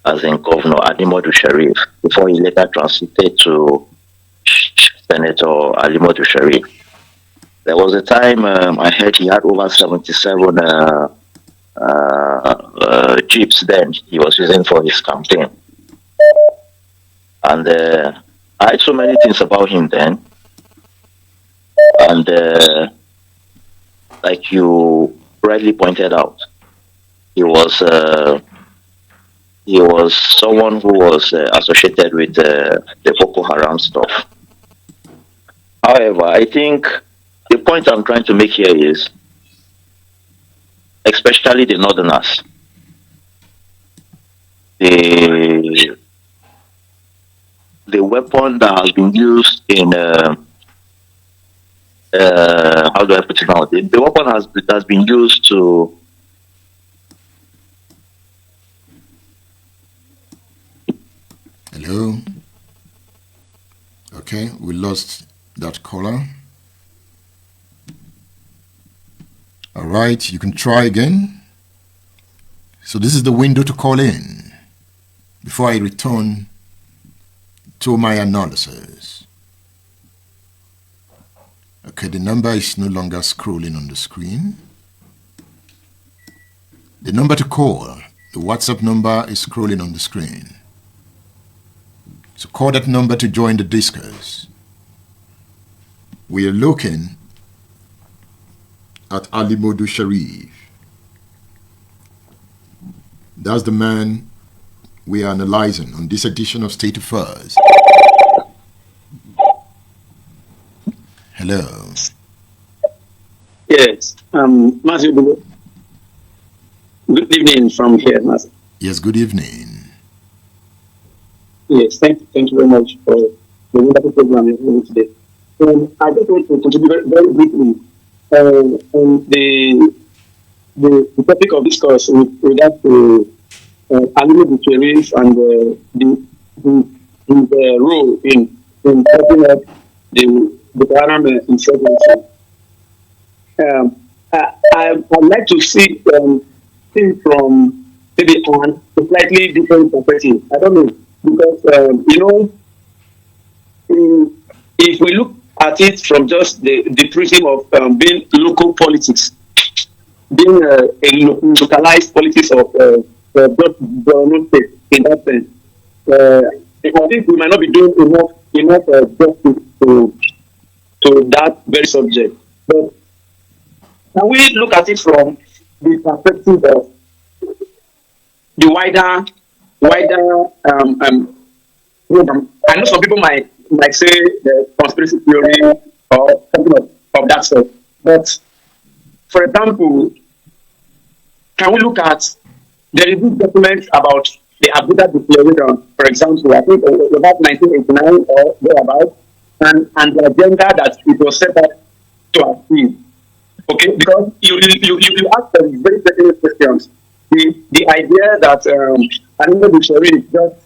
as in Governor Alimodu Sharif, before he later transited to Senator Alimodu Sharif. There was a time I heard he had over 77 jeeps then he was using for his campaign. And I heard so many things about him then. And like you rightly pointed out, he was someone who was associated with the Boko Haram stuff. However, I think the point I'm trying to make here is, especially the Northerners, the weapon that has been used in how do I put it now? The weapon has been used to Hello. Okay, we lost that caller. All right, you can try again. So this is the window to call in before I return to my analysis. Okay, the number is no longer scrolling on the screen. The number to call, the WhatsApp number, is scrolling on the screen. So call that number to join the discourse. We are looking at Alimodu Sharif. That's the man we are analyzing on this edition of State Affairs. Hello. Yes, Matthew, good evening from here, Matthew. Yes, good evening. Yes, thank you very much for the wonderful program you're having today. I just want to contribute very briefly on the topic of discourse with regard to Alimodu Sharif and the role in helping up the Boko Haram insurgency. I'd like to see things from maybe a slightly different perspective. I don't know, because if we look at it from just the prism of being local politics, being a localized politics of Borno State in that sense, I think we might not be doing enough justice to that very subject. But can we look at it from the perspective of the wider program? I know some people might say the conspiracy theory or something of that sort. But for example, can we look at there is this document about the Abuja Declaration, for example, I think it was about 1989 or thereabouts, and the agenda that it was set up to achieve. Okay, because you ask some very specific questions. The idea that Alimodu Sharif just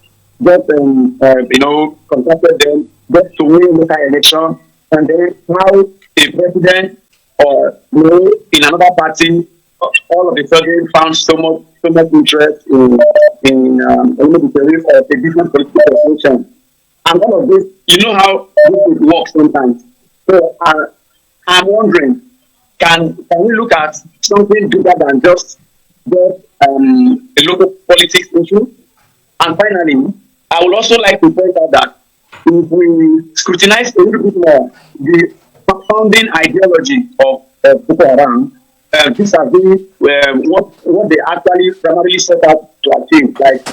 contacted them just to win local election, and then how a president or in another party all of a sudden found so much interest in Alimodu Sharif or a different political association. And all of this, you know how this would work sometimes. So I'm wondering, can we look at something bigger than just just a local politics issue. And finally, I would also like to point out that if we scrutinize a little bit more the founding ideology of Boko Haram, this has been what they actually primarily set out to achieve, like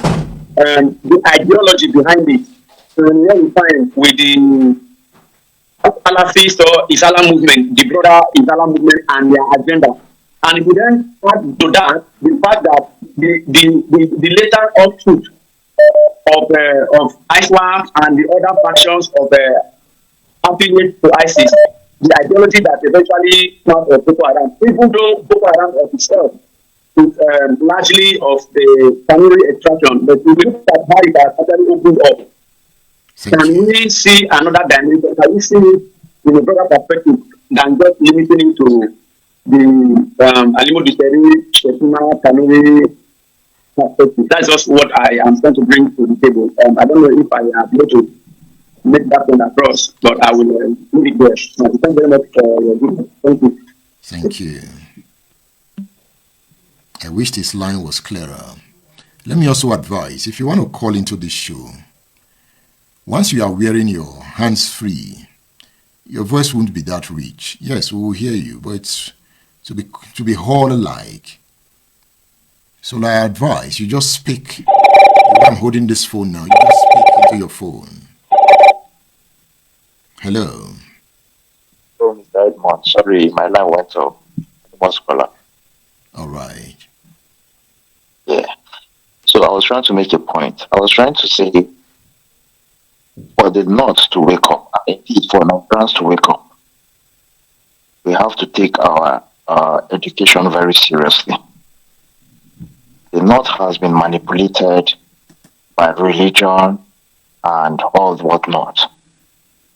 the ideology behind it. And what we find with the Salafist or Islam movement, the broader Islam movement and their agenda. And if we then add to that the fact that the later offshoot of ISWAP and the other factions of affiliated to ISIS, the ideology that eventually came out of Boko Haram, even though Boko Haram of itself is largely of the family extraction, but if we look at how it has actually opened up, can we see another dimension? Can we see it in a broader perspective than just limiting it to the Alimo Disteri, Shetima, Kanuri perspective? That's just what I am trying to bring to the table. I don't know if I have able to make that point across, but I will leave it there. Thank you very much for your good. Thank you. Thank you. I wish this line was clearer. Let me also advise, if you want to call into this show, once you are wearing your hands free, your voice won't be that rich. Yes, we will hear you, but it's to be whole alike. So I advise you just speak. I'm holding this phone now. You just speak into your phone. Hello. Oh, Mr. Edmond, sorry, my line went off. All right. Yeah. So I was trying to make a point. I was trying to say for the North to wake up, and indeed for Nigerians to wake up, we have to take our education very seriously. The North has been manipulated by religion and all whatnot.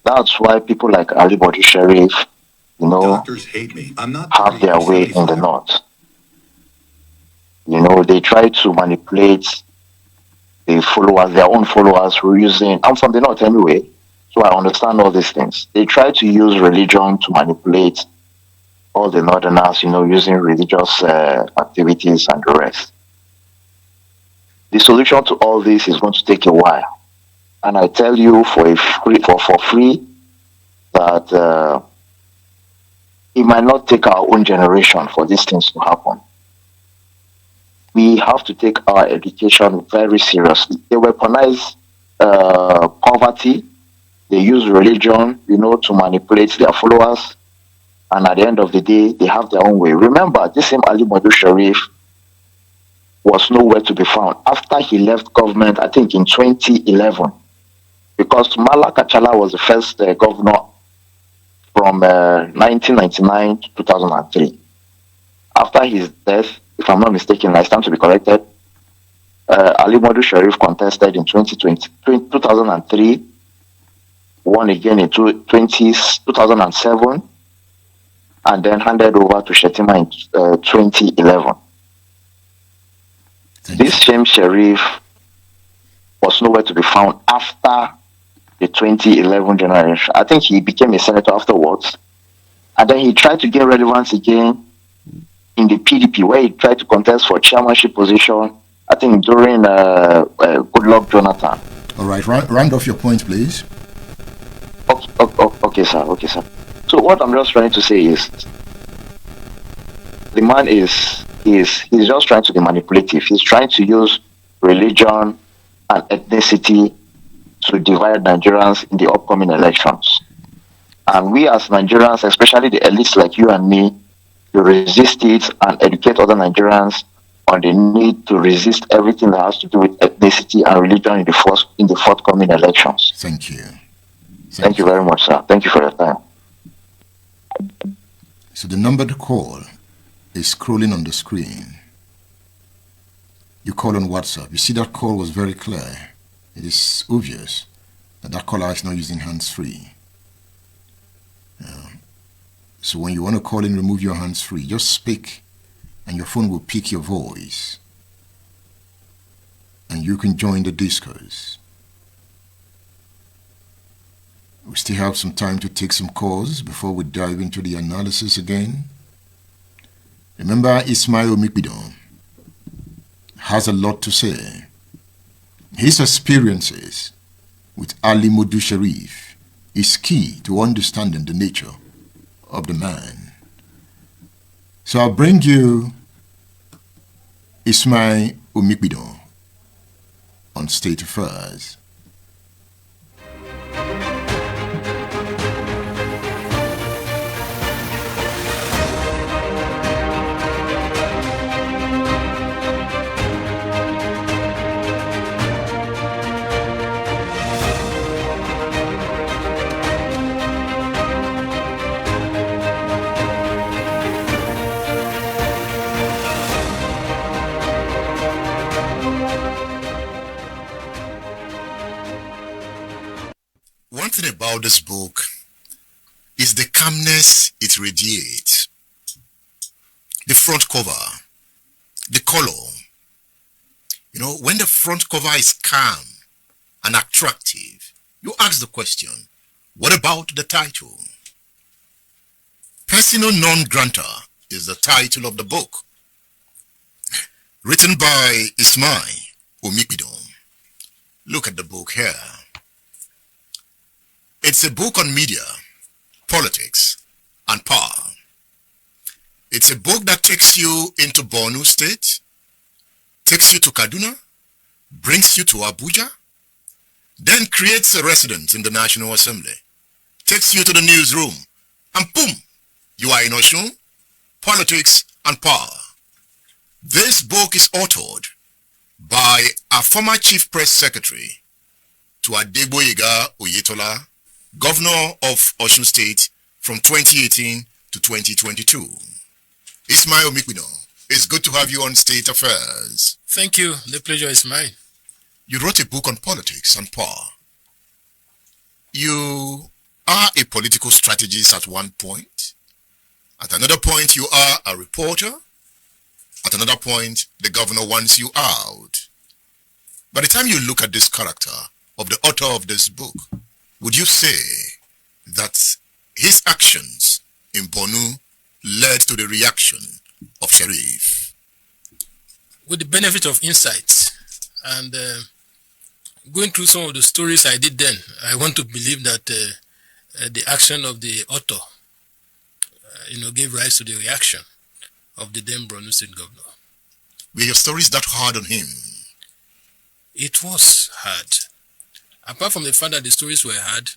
That's why people like Ali Bodi Sharif, Doctors hate me. I'm not have their way in the North. They try to manipulate the followers, their own followers, who are using. I'm from the North anyway, so I understand all these things. They try to use religion to manipulate all the Northerners, using religious activities and the rest. The solution to all this is going to take a while, and I tell you for free that it might not take our own generation for these things to happen. We have to take our education very seriously. They weaponize poverty. They use religion, to manipulate their followers. And at the end of the day, they have their own way. Remember, this same Ali Badu Sharif was nowhere to be found after he left government, I think in 2011. Because Mala Kachala was the first governor from 1999 to 2003. After his death, if I'm not mistaken, I stand to be corrected, Ali Modu Sharif contested in 2003, won again in 2007, and then handed over to Shetima in 2011. This same Sharif was nowhere to be found after the 2011 generation. I think he became a senator afterwards, and then he tried to gain relevance again in the PDP, where he tried to contest for chairmanship position, I think during Goodluck Jonathan. All right, round off your point, please. Okay, sir. So what I'm just trying to say is, the man he's just trying to be manipulative. He's trying to use religion and ethnicity to divide Nigerians in the upcoming elections. And we as Nigerians, especially the elites like you and me, to resist it and educate other Nigerians on the need to resist everything that has to do with ethnicity and religion in the forthcoming elections. Thank you. Thank you very much, sir. Thank you for your time. So the number to call is scrolling on the screen. You call on WhatsApp. You see that call was very clear. It is obvious that caller is not using hands-free. So when you want to call in, remove your hands-free. Just speak, and your phone will pick your voice. And you can join the discourse. We still have some time to take some calls before we dive into the analysis again. Remember Ismail Mikbidon. has a lot to say. His experiences with Ali Modu Sharif is key to understanding the nature of the man. So I'll bring you Ismail Omikbido on State Affairs. One thing about this book is the calmness it radiates. The front cover, the color. You know, when the front cover is calm and attractive, you ask the question, what about the title? Persona non grata is the title of the book. Written by Ismail Omikbido. Look at the book here. It's a book on media, politics, and power. It's a book that takes you into Borno State, takes you to Kaduna, brings you to Abuja, then creates a residence in the National Assembly, takes you to the newsroom, and boom, you are in Osun, politics, and power. This book is authored by a former Chief Press Secretary to Adegboyega Oyetola, Governor of Osun State from 2018 to 2022. Ismail Omikbido, it's good to have you on State Affairs. Thank you. The pleasure is mine. You wrote a book on politics and power. You are a political strategist at one point. At another point, you are a reporter. At another point, the governor wants you out. By the time you look at this character of the author of this book, would you say that his actions in Borno led to the reaction of Sharif? With the benefit of insight and going through some of the stories I did then, I want to believe that the action of the author, gave rise to the reaction of the then Borno State governor. Were your stories that hard on him? It was hard. Apart from the fact that the stories were hard,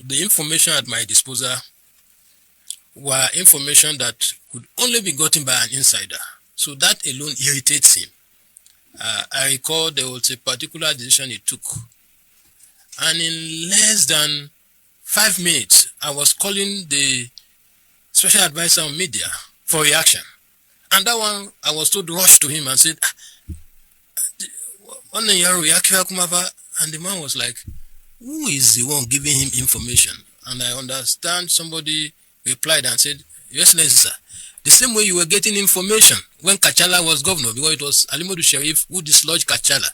the information at my disposal were information that could only be gotten by an insider. So that alone irritates him. I recall there was a particular decision he took. And in less than 5 minutes, I was calling the special advisor on media for reaction. And that one, I was told to rush to him and said, and the man was like, who is the one giving him information? And I understand somebody replied and said, Your Excellency, sir, the same way you were getting information when Kachala was governor, because it was Ali Modu Sharif who dislodged Kachala.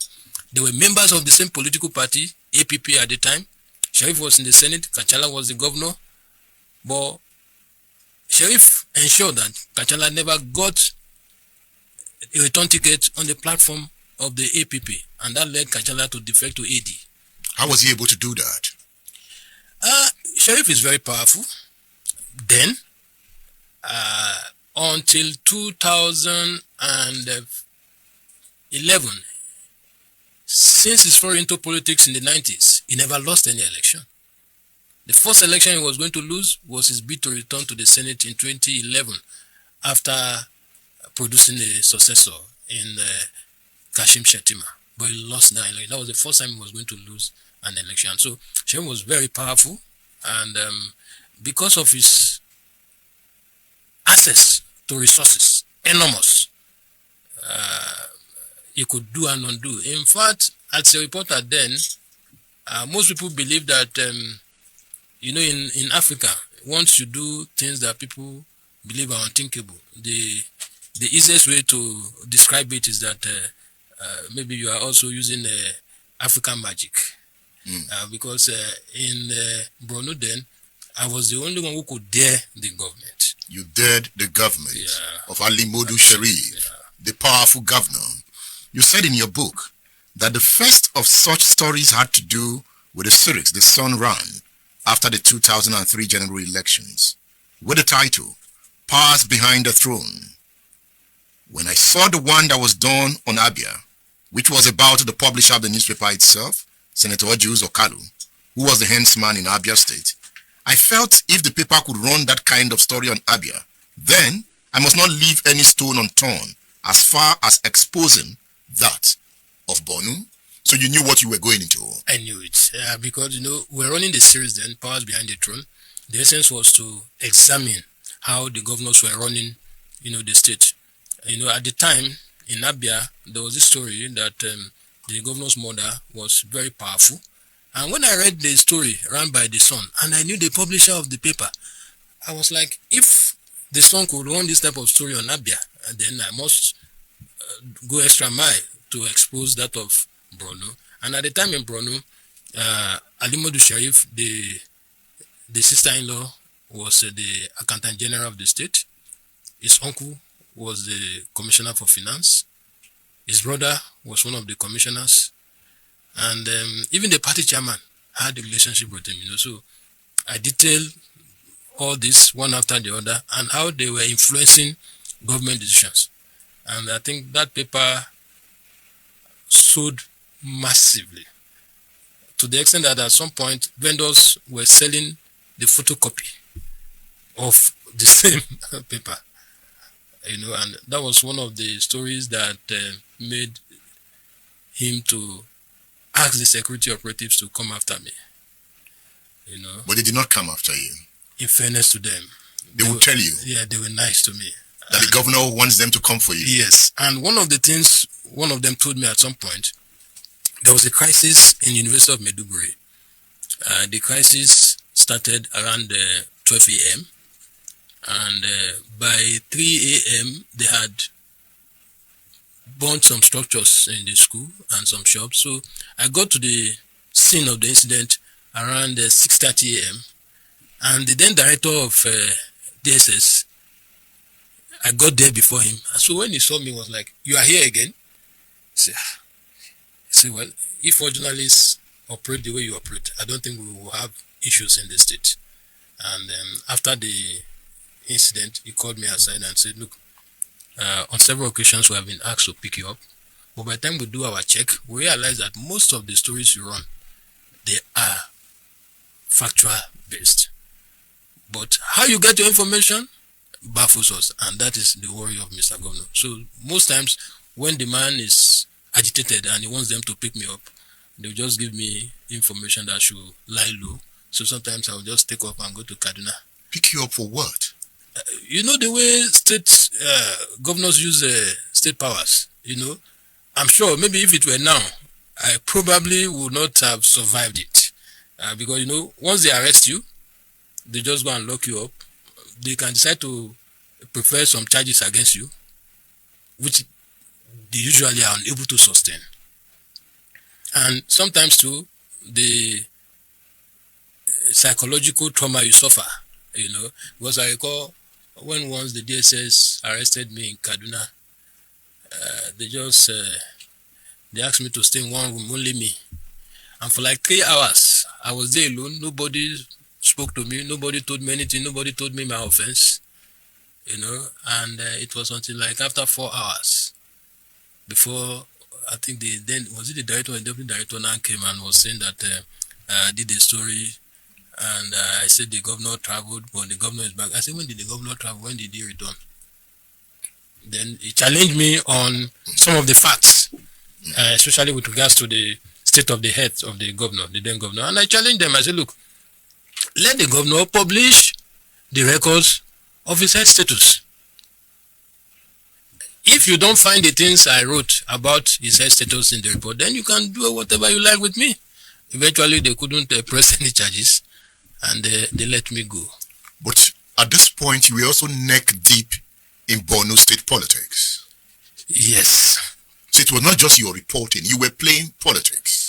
They were members of the same political party, APP at the time. Sharif was in the Senate, Kachala was the governor. But Sharif ensured that Kachala never got a return ticket on the platform of the APP, and that led Kachala to defect to AD. How was he able to do that? Sharif is very powerful. Then, until 2011, since his foray into politics in the 90s, he never lost any election. The first election he was going to lose was his bid to return to the Senate in 2011 after producing a successor in Kashim Shettima. But he lost that election. That was the first time he was going to lose an election. So Sharif was very powerful, and because of his access to resources, enormous, he could do and undo. In fact, as a reporter then, most people believe that, in Africa, once you do things that people believe are unthinkable, the easiest way to describe it is that maybe you are also using African magic. Because in Borno then, I was the only one who could dare the government. You dared the government of Ali Modu Sharif, the powerful governor. You said in your book that the first of such stories had to do with the series the Sun ran after the 2003 general elections, with the title, Powers Behind the Throne. When I saw the one that was done on Abia, which was about the publisher of the newspaper itself, Senator Ojus Okalu, who was the henchman in Abia State, I felt if the paper could run that kind of story on Abia, then I must not leave any stone unturned as far as exposing that of Borno. So you knew what you were going into. I knew it because, we're running the series then, Powers Behind the Throne. The essence was to examine how the governors were running, the state. At the time in Abia, there was this story that the governor's mother was very powerful. And when I read the story run by the Sun, and I knew the publisher of the paper, I was like, if the Sun could run this type of story on Abia, then I must go extra mile to expose that of Borno. And at the time in Borno, Alimodu Sharif, the sister-in-law, was the accountant general of the state. His uncle was the commissioner for finance. His brother was one of the commissioners. And even the party chairman had a relationship with him, So I detailed all this one after the other and how they were influencing government decisions. And I think that paper sold massively, to the extent that at some point vendors were selling the photocopy of the same paper. And that was one of the stories that made him to ask the security operatives to come after me. But they did not come after you. In fairness to them, they would tell you. Yeah, they were nice to me. That the governor wants them to come for you. Yes, and one of the things one of them told me at some point, there was a crisis in the University of Maiduguri. The crisis started around 12 a.m. and by 3 a.m. they had burnt some structures in the school and some shops. So I got to the scene of the incident around 6:30 a.m. and the then director of DSS, I got there before him. So when he saw me, he was like, "You are here again?" I said, "Well, if all journalists operate the way you operate, I don't think we will have issues in the state." And after the incident, he called me aside and said, "Look, on several occasions we have been asked to pick you up, but by the time we do our check, we realize that most of the stories you run, they are factual based. But how you get your information baffles us, and that is the worry of Mr. Governor. So most times when the man is agitated and he wants them to pick me up, they'll just give me information that should lie low. So sometimes I'll just take off and go to Kaduna." Pick you up for what? The way state governors use state powers, I'm sure maybe if it were now, I probably would not have survived it. Because, once they arrest you, they just go and lock you up. They can decide to prefer some charges against you, which they usually are unable to sustain. And sometimes too, the psychological trauma you suffer, because I recall when once the DSS arrested me in Kaduna, they asked me to stay in one room, only me. And for like 3 hours, I was there alone. Nobody spoke to me. Nobody told me anything. Nobody told me my offense. And it was until like after 4 hours before, I think the director or the deputy director now came and was saying that I did a story, and I said the governor traveled, but the governor is back. I said, when did the governor travel? When did he return? Then he challenged me on some of the facts, especially with regards to the state of the health of the governor, the then governor. And I challenged them. I said, look, let the governor publish the records of his health status. If you don't find the things I wrote about his health status in the report, then you can do whatever you like with me. Eventually, they couldn't press any charges, and they let me go. But at this point, you were also neck deep in Borno State politics. Yes. So it was not just your reporting, you were playing politics.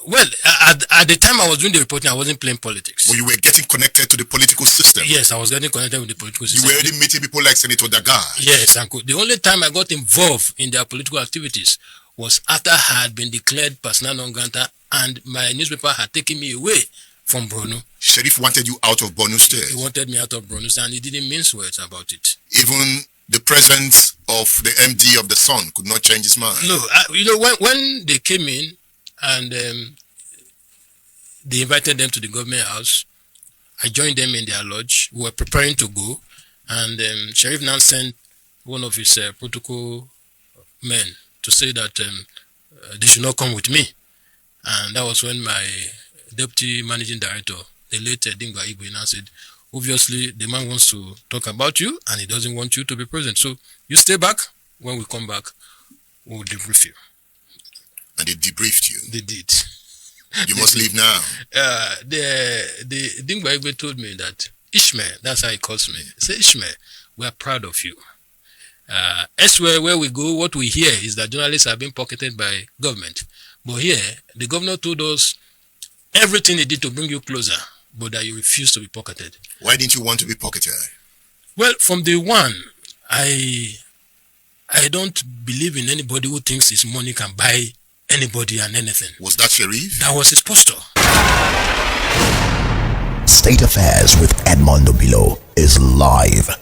Well, at the time I was doing the reporting, I wasn't playing politics. Well, you were getting connected to the political system. Yes, I was getting connected with the political system. You were already meeting people like Senator Dagar. Yes, and the only time I got involved in their political activities was after I had been declared persona non grata and my newspaper had taken me away from Borno. Sheriff wanted you out of Borno State. He wanted me out of Borno State and he didn't mince words about it. Even the presence of the MD of the Sun could not change his mind. No, when they came in and they invited them to the government house, I joined them in their lodge. We were preparing to go, and Sheriff now sent one of his protocol men to say that they should not come with me. And that was when my deputy managing director, the late Dingba Igwe, now said, obviously the man wants to talk about you and he doesn't want you to be present. So you stay back. When we come back, we'll debrief you. And they debriefed you? They did. You must leave now. The Dingba Igwe told me that, Ishmael, that's how he calls me. He said, Ishmael, we are proud of you. Elsewhere where we go, what we hear is that journalists are being pocketed by government. But here, the governor told us everything he did to bring you closer, but that you refuse to be pocketed. Why didn't you want to be pocketed? Well, from day one, I don't believe in anybody who thinks his money can buy anybody and anything. Was that Sheriff? That was his posture. State Affairs with Edmondo Bilo is live.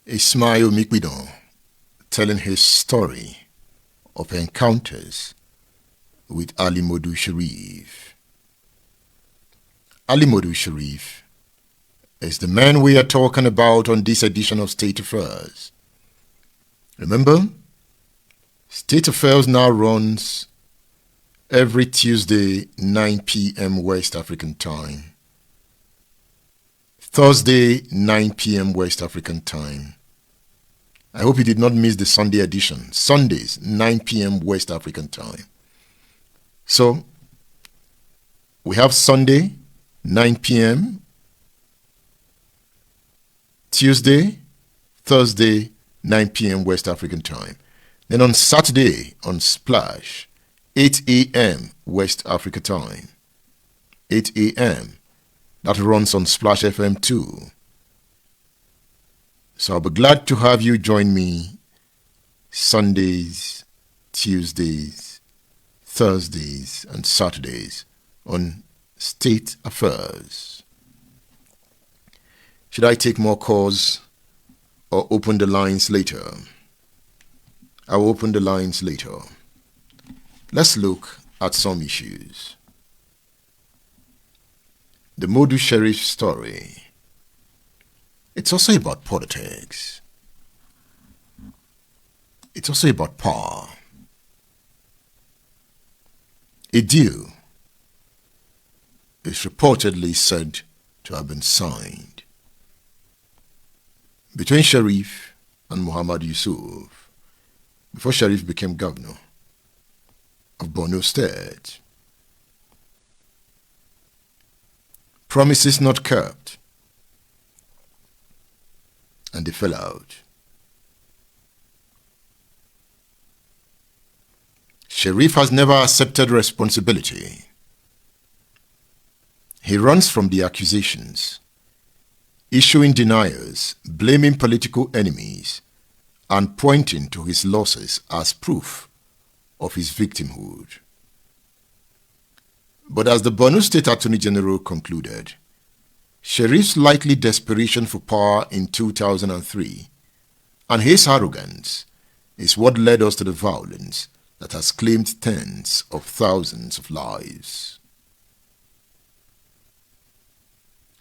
Ismail Mikbidon telling his story of encounters with Ali Modu Sharif. Ali Modu Sharif is the man we are talking about on this edition of State Affairs. Remember, State Affairs now runs every Tuesday 9 p.m. West African time, Thursday 9 p.m. West African time. I hope you did not miss the Sunday edition. Sundays, 9 p.m. West African time. So, we have Sunday, 9 p.m., Tuesday, Thursday, 9 p.m. West African time. Then on Saturday, on Splash, 8 a.m. West Africa time. 8 a.m. That runs on Splash FM 2. So I'll be glad to have you join me Sundays, Tuesdays, Thursdays, and Saturdays on State Affairs. Should I take more calls or open the lines later? I will open the lines later. Let's look at some issues. The Modu Sharif story. It's also about politics. It's also about power. A deal is reportedly said to have been signed between Sharif and Muhammad Yusuf before Sharif became governor of Borno State. Promises not kept, and they fell out. Sharif has never accepted responsibility. He runs from the accusations, issuing denials, blaming political enemies, and pointing to his losses as proof of his victimhood. But as the Borno State Attorney General concluded, Sharif's likely desperation for power in 2003 and his arrogance is what led us to the violence that has claimed tens of thousands of lives.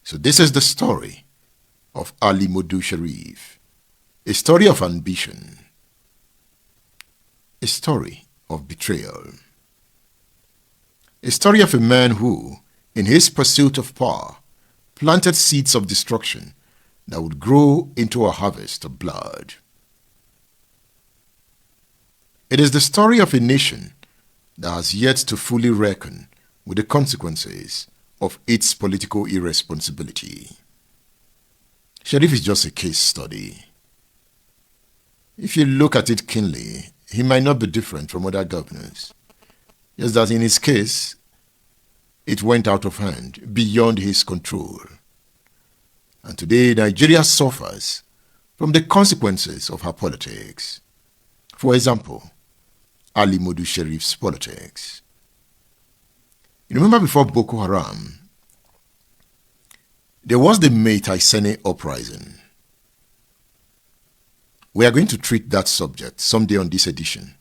So this is the story of Ali Modu Sharif, a story of ambition, a story of betrayal, a story of a man who, in his pursuit of power, planted seeds of destruction that would grow into a harvest of blood. It is the story of a nation that has yet to fully reckon with the consequences of its political irresponsibility. Sheriff is just a case study. If you look at it keenly, he might not be different from other governors. Just that in his case, it went out of hand, beyond his control. And today, Nigeria suffers from the consequences of her politics. For example, Ali Modu Sheriff's politics. You remember before Boko Haram, there was the May Taisene uprising. We are going to treat that subject someday on this edition.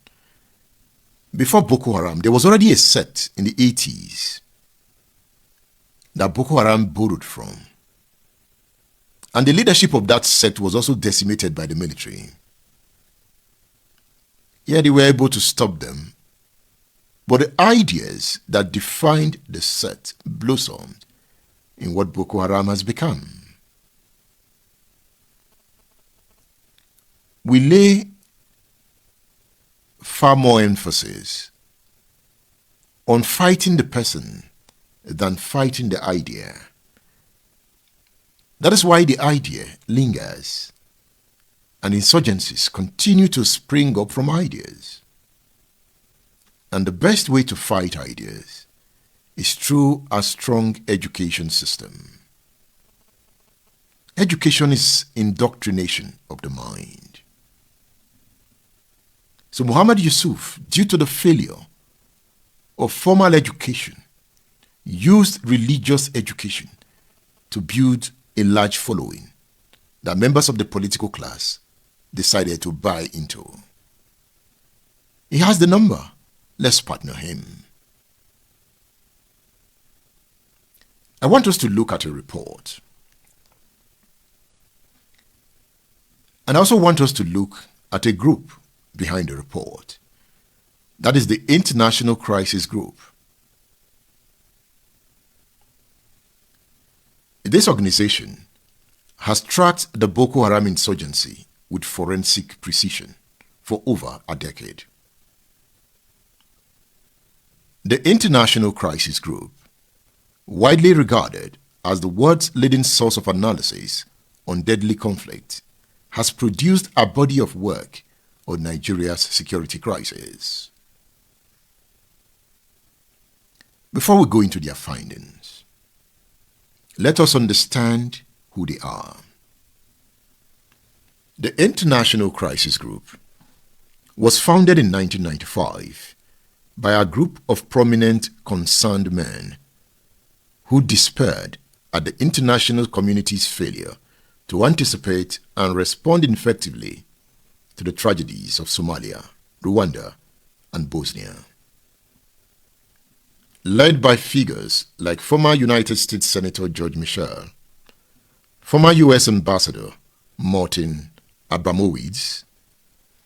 Before Boko Haram, there was already a sect in the 80s that Boko Haram borrowed from. And the leadership of that sect was also decimated by the military. Yeah, they were able to stop them. But the ideas that defined the sect blossomed in what Boko Haram has become. We lay far more emphasis on fighting the person than fighting the idea. That is why the idea lingers, and insurgencies continue to spring up from ideas. And the best way to fight ideas is through a strong education system. Education is indoctrination of the mind. So Muhammad Yusuf, due to the failure of formal education, used religious education to build a large following that members of the political class decided to buy into. He has the number. Let's partner him. I want us to look at a report. And I also want us to look at a group behind the report. That is the International Crisis Group. This organization has tracked the Boko Haram insurgency with forensic precision for over a decade. The International Crisis Group, widely regarded as the world's leading source of analysis on deadly conflict, has produced a body of work on Nigeria's security crisis. Before we go into their findings, let us understand who they are. The International Crisis Group was founded in 1995 by a group of prominent concerned men who despaired at the international community's failure to anticipate and respond effectively to the tragedies of Somalia, Rwanda, and Bosnia. Led by figures like former United States Senator George Michel, former U.S. Ambassador Martin Abramowitz,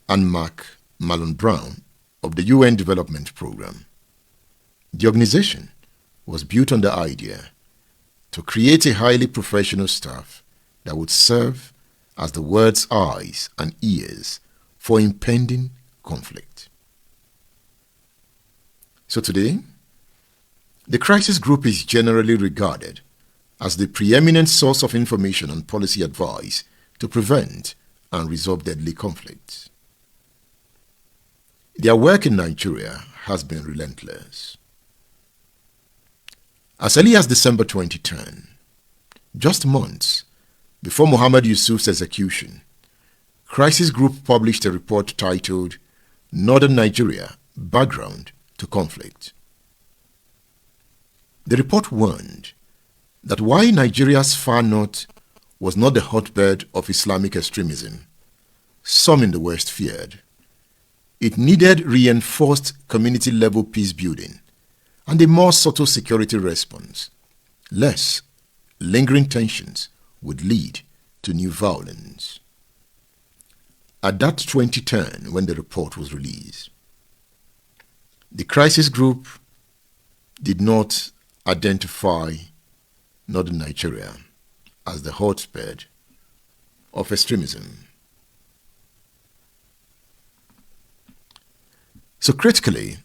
and Mark Malone Brown of the UN Development Program, the organization was built on the idea to create a highly professional staff that would serve as the world's eyes and ears for impending conflict. So today, the Crisis Group is generally regarded as the preeminent source of information and policy advice to prevent and resolve deadly conflicts. Their work in Nigeria has been relentless. As early as December 2010, just months before Muhammad Yusuf's execution, Crisis Group published a report titled Northern Nigeria, Background to Conflict. The report warned that while Nigeria's far north was not the hotbed of Islamic extremism some in the West feared, it needed reinforced community-level peace building and a more subtle security response. Less lingering tensions would lead to new violence. At that 2010, when the report was released, the Crisis Group did not identify Northern Nigeria as the hotbed of extremism. So critically,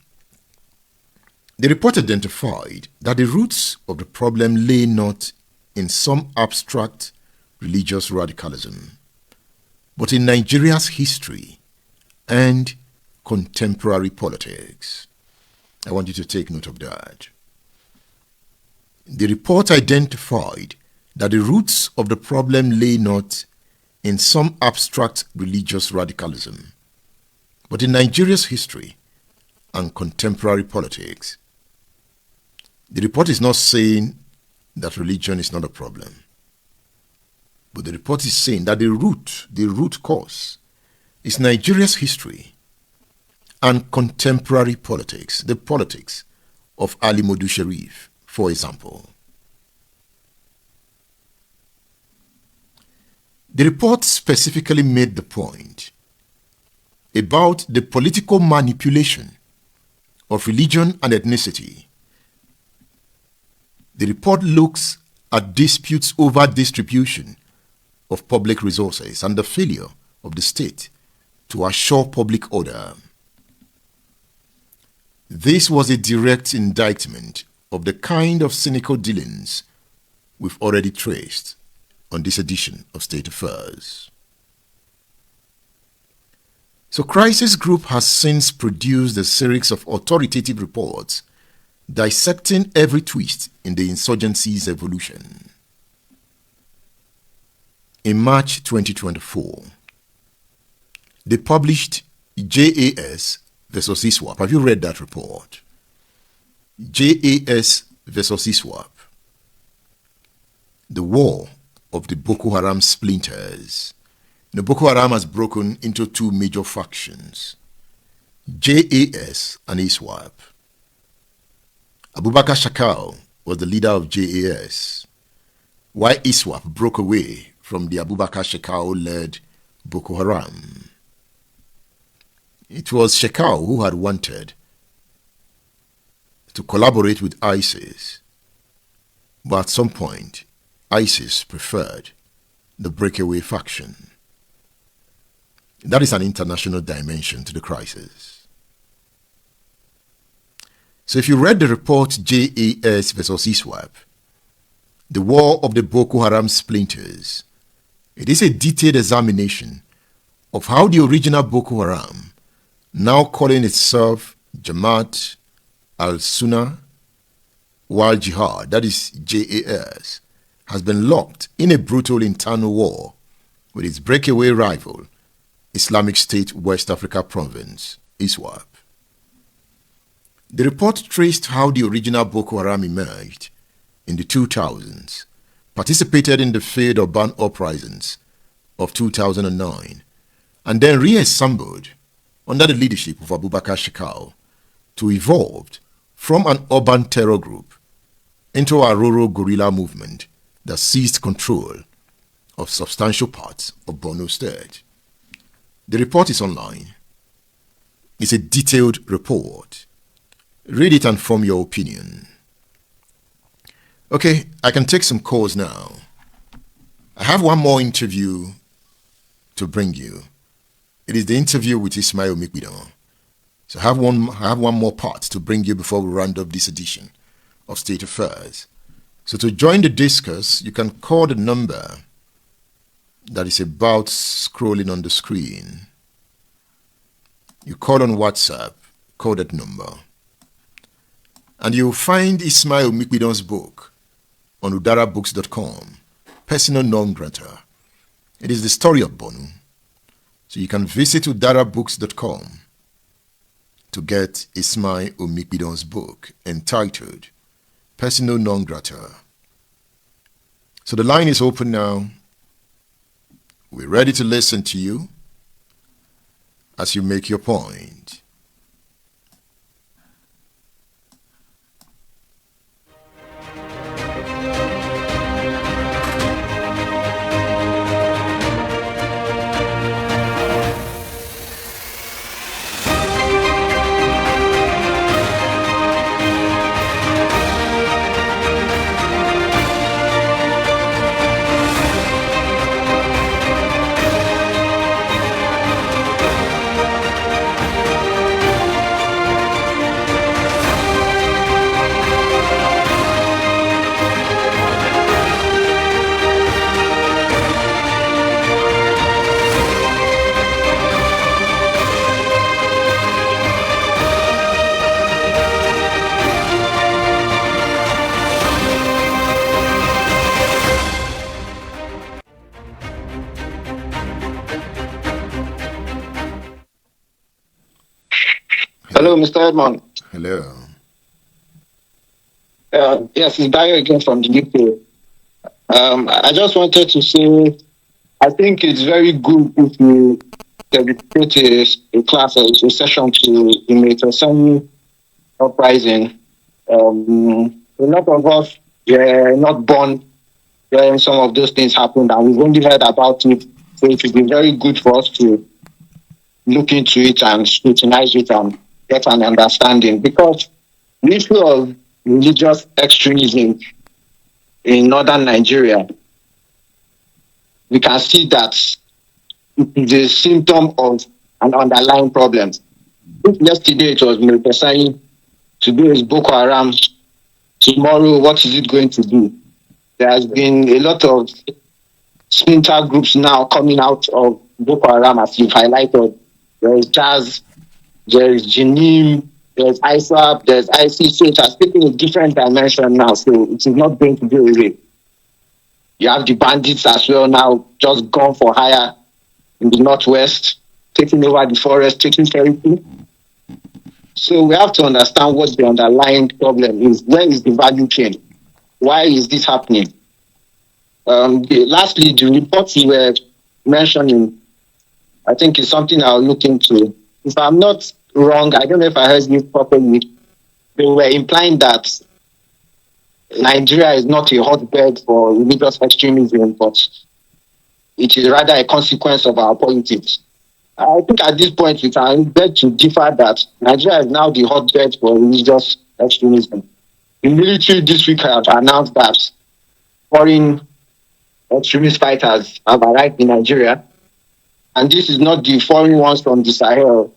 The report identified that the roots of the problem lay not in some abstract religious radicalism, but in Nigeria's history and contemporary politics. I want you to take note of that. The report identified that the roots of the problem lay not in some abstract religious radicalism, but in Nigeria's history and contemporary politics. The report is not saying that religion is not a problem, but the report is saying that the root cause is Nigeria's history and contemporary politics, the politics of Ali Modu Sharif, for example. The report specifically made the point about the political manipulation of religion and ethnicity. The report looks at disputes over distribution of public resources and the failure of the state to assure public order. This was a direct indictment of the kind of cynical dealings we've already traced on this edition of State Affairs. So Crisis Group has since produced a series of authoritative reports dissecting every twist in the insurgency's evolution. In March 2024, they published JAS versus ISWAP. Have you read that report? JAS versus ISWAP. The war of the Boko Haram splinters. Boko Haram has broken into two major factions, JAS and ISWAP. Abubakar Shakal was the leader of JAS, while ISWAP broke away from the Abubakar Shakal-led Boko Haram. It was Shakal who had wanted to collaborate with ISIS, but at some point, ISIS preferred the breakaway faction. That is an international dimension to the crisis. So if you read the report JAS versus ISWAP, the war of the Boko Haram splinters, it is a detailed examination of how the original Boko Haram, now calling itself Jamaat al-Sunnah wal Jihad, that is JAS, has been locked in a brutal internal war with its breakaway rival, Islamic State West Africa Province, ISWAP. The report traced how the original Boko Haram emerged in the 2000s, participated in the failed urban uprisings of 2009, and then reassembled under the leadership of Abubakar Shakal to evolve from an urban terror group into a rural guerrilla movement that seized control of substantial parts of Borno State. The report is online. It's a detailed report. Read it and form your opinion. Okay, I can take some calls now. I have one more interview to bring you. It is the interview with Ismail Mikbidon. So I have one more part to bring you before we round up this edition of State Affairs. So to join the discourse, you can call the number that is about scrolling on the screen. You call on WhatsApp, call that number. And you'll find Ismail Mikbidon's book on udarabooks.com, Personal Non Grata. It is the story of Borno. So you can visit udarabooks.com to get Ismail Mikbidon's book entitled Personal Non Grata. So the line is open now. We're ready to listen to you as you make your point. Hello, Mr. Edmond. Hello. Yes, it's Dayo again from the UK. I just wanted to say, I think it's very good if you dedicate a class or a session to the Mediterranean uprising. A lot of us were not born when some of those things happened, and we've only heard about it. So it would be very good for us to look into it and scrutinize it and get an understanding. Because the issue of religious extremism in northern Nigeria, we can see that it is a symptom of an underlying problem. If yesterday it was Military, today is Boko Haram, tomorrow what is it going to do? There has been a lot of splinter groups now coming out of Boko Haram, as you've highlighted. There is Jazz, there is Jenim, there's ISWAP, there's IC, so it has taken a different dimension now, so it is not going to go away. You have the bandits as well now, just gone for hire in the northwest, taking over the forest, taking territory. So we have to understand what the underlying problem is. Where is the value chain? Why is this happening? Lastly, the report you were mentioning, I think is something I'll look into. If I'm not wrong, I don't know if I heard you properly, they were implying that Nigeria is not a hotbed for religious extremism, but it is rather a consequence of our politics. I think at this point we can beg to differ that Nigeria is now the hotbed for religious extremism. The military this week have announced that foreign extremist fighters have arrived in Nigeria. And this is not the foreign ones from the Sahel.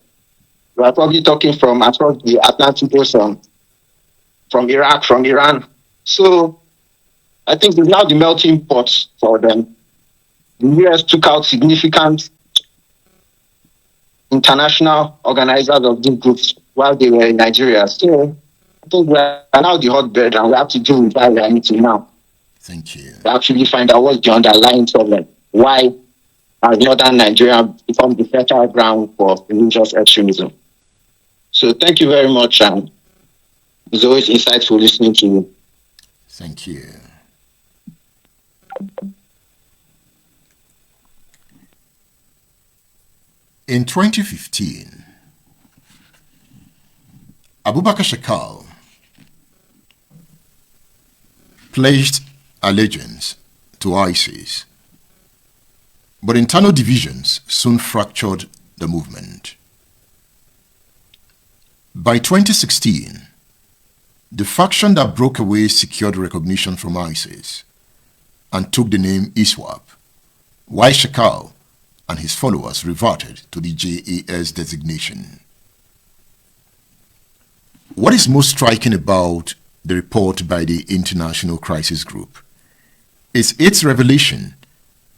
We are probably talking from across the Atlantic Ocean, from Iraq, from Iran. So I think it's now the melting pot for them. The US took out significant international organizers of these groups while they were in Nigeria. So I think we are now the hotbed, and we have to deal with that reality now. Thank you. To actually find out what's the underlying problem. Why has northern Nigeria become the fertile ground for religious extremism? So thank you very much, and it's always insightful listening to you. Thank you. In 2015, Abubakar Shakal pledged allegiance to ISIS, but internal divisions soon fractured the movement. By 2016, the faction that broke away secured recognition from ISIS and took the name ISWAP, while Shakal and his followers reverted to the JAS designation. What is most striking about the report by the International Crisis Group is its revelation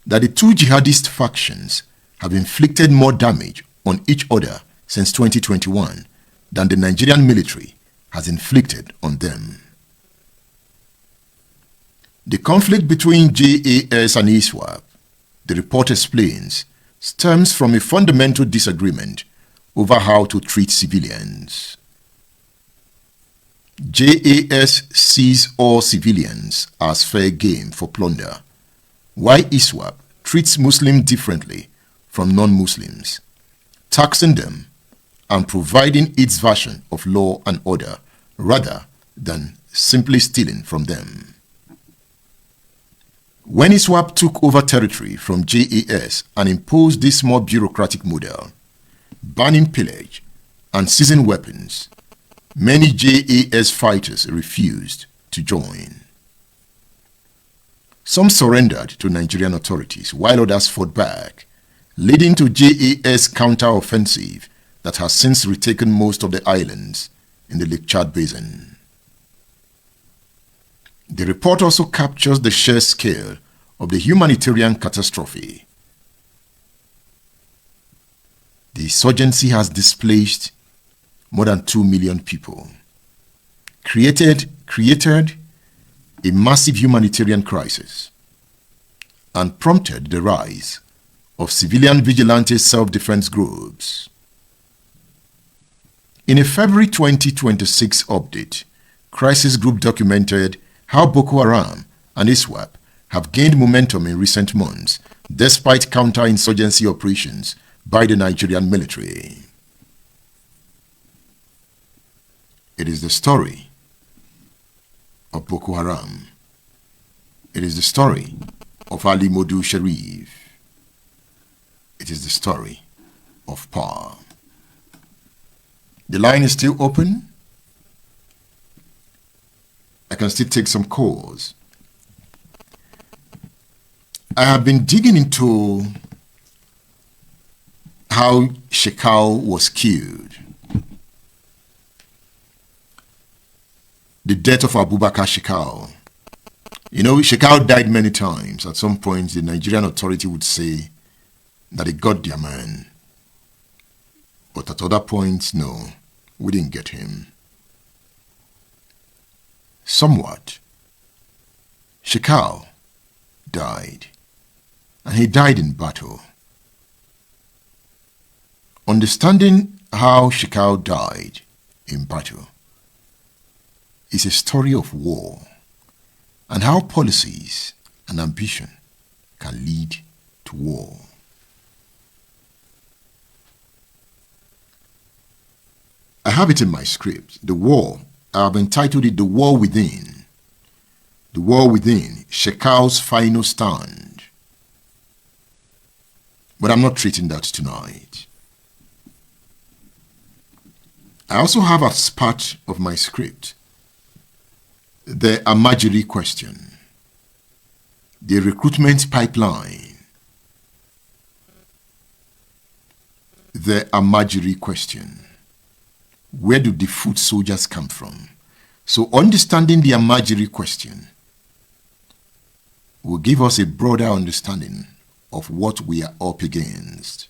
that the two jihadist factions have inflicted more damage on each other since 2021 than the Nigerian military has inflicted on them. The conflict between JAS and ISWAP, the report explains, stems from a fundamental disagreement over how to treat civilians. JAS sees all civilians as fair game for plunder, while ISWAP treats Muslims differently from non-Muslims, taxing them and providing its version of law and order rather than simply stealing from them. When ISWAP took over territory from JAS and imposed this more bureaucratic model, banning pillage and seizing weapons, many JAS fighters refused to join. Some surrendered to Nigerian authorities while others fought back, leading to JAS counter-offensive that has since retaken most of the islands in the Lake Chad Basin. The report also captures the sheer scale of the humanitarian catastrophe. The insurgency has displaced more than 2 million people, created a massive humanitarian crisis, and prompted the rise of civilian vigilante self-defense groups. In a February 2026 update, Crisis Group documented how Boko Haram and ISWAP have gained momentum in recent months despite counter-insurgency operations by the Nigerian military. It is the story of Boko Haram. It is the story of Ali Modu Sharif. It is the story of power. The line is still open. I can still take some calls. I have been digging into how Shekau was killed. The death of Abubakar Shekau. You know, Shekau died many times. At some point, the Nigerian authority would say that they got their man. But at other points, no, we didn't get him. Somewhat. Shekau died, and he died in battle. Understanding how Shekau died in battle is a story of war and how policies and ambition can lead to war. I have it in my script, the war. I have entitled it The War Within. The War Within, Shekau's final stand. But I'm not treating that tonight. I also have as part of my script the Amajiri question, the recruitment pipeline, the Amajiri question. Where do the foot soldiers come from? So understanding the Amajiri question will give us a broader understanding of what we are up against.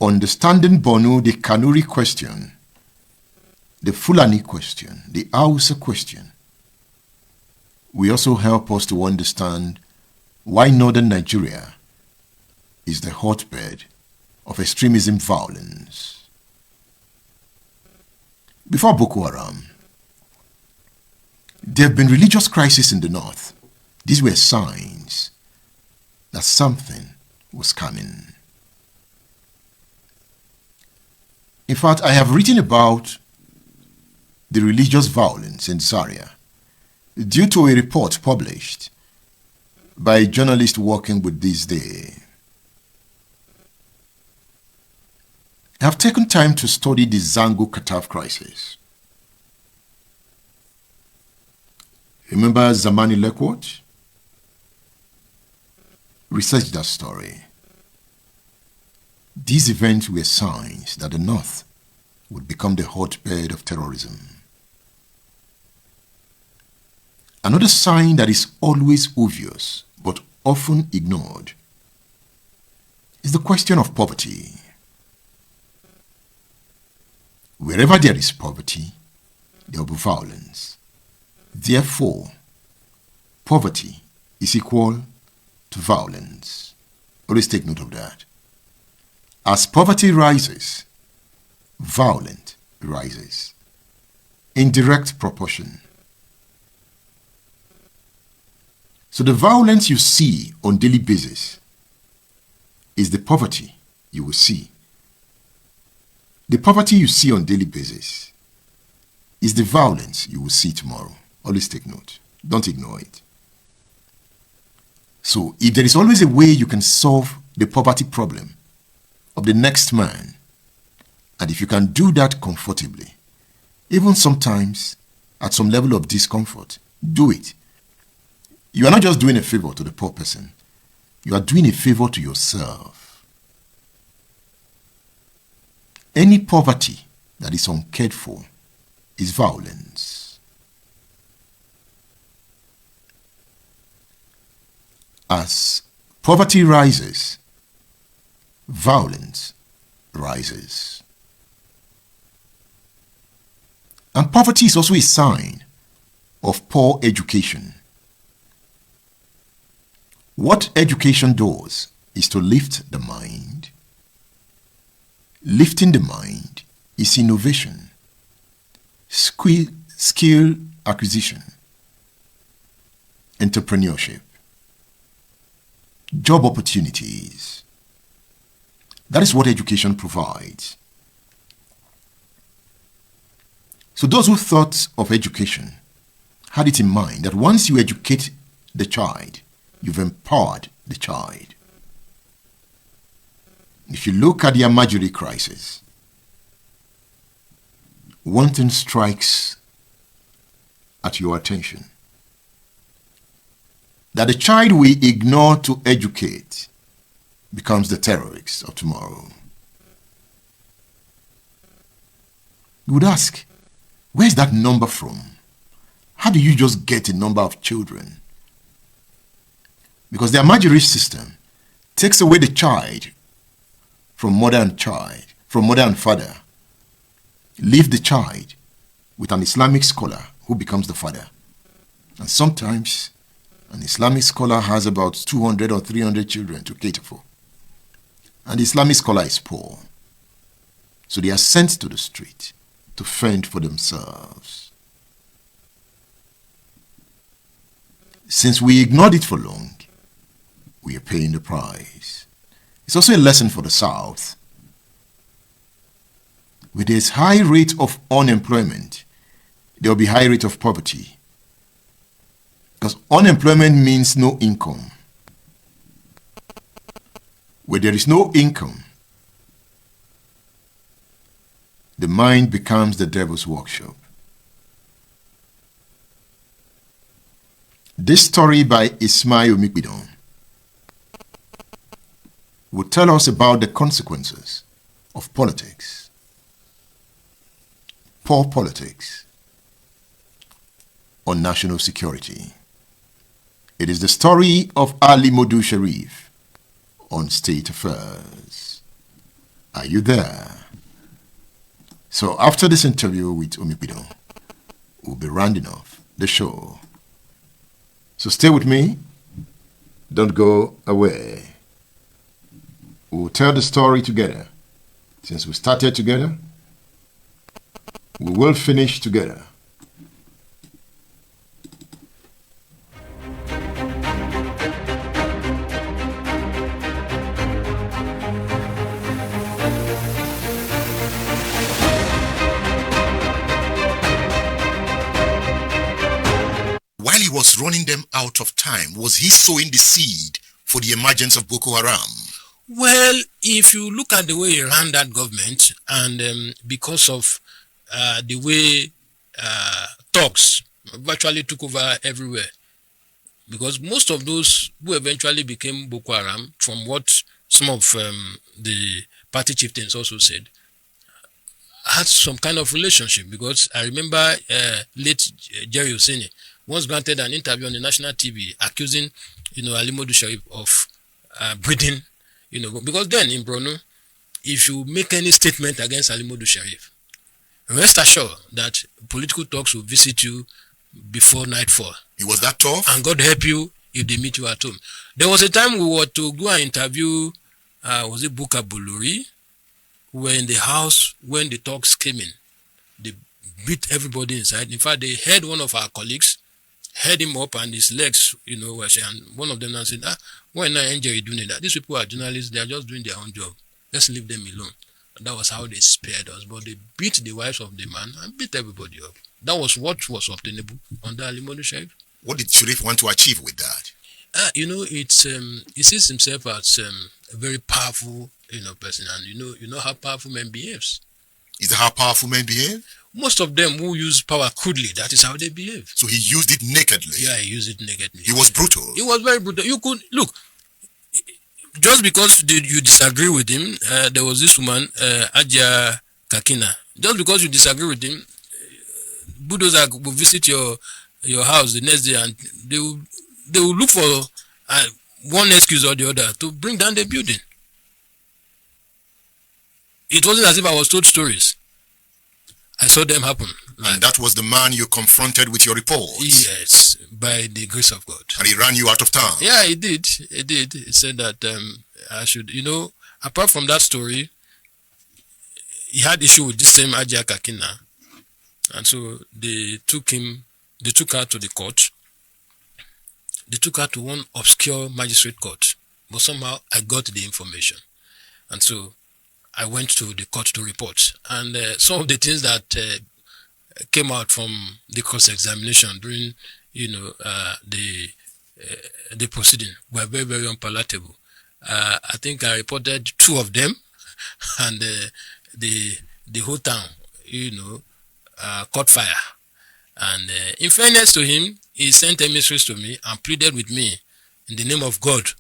Understanding Borno, the Kanuri question, the Fulani question, the Hausa question, will also help us to understand why northern Nigeria is the hotbed of extremism violence. Before Boko Haram, there have been religious crises in the north. These were signs that something was coming. In fact, I have written about the religious violence in Zaria due to a report published by a journalist working with This Day. I have taken time to study the Zango-Kataf crisis. Remember Zamani Lekwot? Research that story. These events were signs that the North would become the hotbed of terrorism. Another sign that is always obvious but often ignored is the question of poverty. Wherever there is poverty, there will be violence. Therefore, poverty is equal to violence. Always take note of that. As poverty rises, violence rises in direct proportion. So the violence you see on daily basis is the poverty you will see. The poverty you see on daily basis is the violence you will see tomorrow. Always take note. Don't ignore it. So if there is always a way you can solve the poverty problem of the next man, and if you can do that comfortably, even sometimes at some level of discomfort, do it. You are not just doing a favor to the poor person. You are doing a favor to yourself. Any poverty that is uncared for is violence. As poverty rises, violence rises. And poverty is also a sign of poor education. What education does is to lift the mind, Lifting the mind is innovation, skill acquisition, entrepreneurship, job opportunities. That is what education provides. So those who thought of education had it in mind that once you educate the child, you've empowered the child. If you look at the Amajiri crisis, one thing strikes at your attention: that the child we ignore to educate becomes the terrorist of tomorrow. You would ask, where's that number from? How do you just get a number of children? Because the Amajiri system takes away the child from mother and father, leave the child with an Islamic scholar who becomes the father. And sometimes an Islamic scholar has about 200 or 300 children to cater for. And the Islamic scholar is poor. So they are sent to the street to fend for themselves. Since we ignored it for long, we are paying the price. It's also a lesson for the South. With this high rate of unemployment, there will be high rate of poverty. Because unemployment means no income. Where there is no income, the mind becomes the devil's workshop. This story by Ismail Mikbidon will tell us about the consequences of politics, poor politics, on national security. It is the story of Ali Modu Sharif on state affairs. Are you there? So after this interview with Omikbidon, we'll be rounding off the show. So stay with me. Don't go away. We'll tell the story together. Since we started together, we will finish together. While he was running them out of time, was he sowing the seed for the emergence of Boko Haram? Well, if you look at the way he ran that government, and because of the way thugs virtually took over everywhere, because most of those who eventually became Boko Haram, from what some of the party chieftains also said, had some kind of relationship. Because I remember late Jerry Husseini once granted an interview on the national TV accusing, Ali Modu Sharif of breeding, because then in Borno, if you make any statement against Ali Modu Sharif, rest assured that political talks will visit you before nightfall. He was that tough? And God help you if they meet you at home. There was a time we were to go and interview, was it Buka Buluri? We were in the house when the talks came in. They beat everybody inside. In fact, they had one of our colleagues, head him up and his legs, were shaking. And one of them now said, why not enjoy doing that? These people are journalists, they are just doing their own job. Let's leave them alone. And that was how they spared us. But they beat the wives of the man and beat everybody up. That was what was obtainable under Ali Modu Sharif. What did Sharif want to achieve with that? He sees himself as a very powerful, person, and you know how powerful men behaves. Is that how powerful men behave? Most of them who use power crudely, that is how they behave. So he used it nakedly? Yeah, he used it nakedly. He was brutal? He was very brutal. You could, look, just because you disagree with him, there was this woman, Ajia Kakina. Just because you disagree with him, bulldozer will visit your house the next day, and they will look for one excuse or the other to bring down the building. It wasn't as if I was told stories. I saw them happen. And that was the man you confronted with your reports? Yes, by the grace of God. And he ran you out of town? Yeah, he did. He did. He said that I should, apart from that story, he had issue with this same Ajia Kakina, and so they took her to the court. They took her to one obscure magistrate court, but somehow I got the information, and so I went to the court to report. And some of the things that came out from the cross-examination during, the proceeding were very, very unpalatable. I think I reported 2 of them, and the whole town, caught fire. And in fairness to him, he sent emissaries to me and pleaded with me in the name of God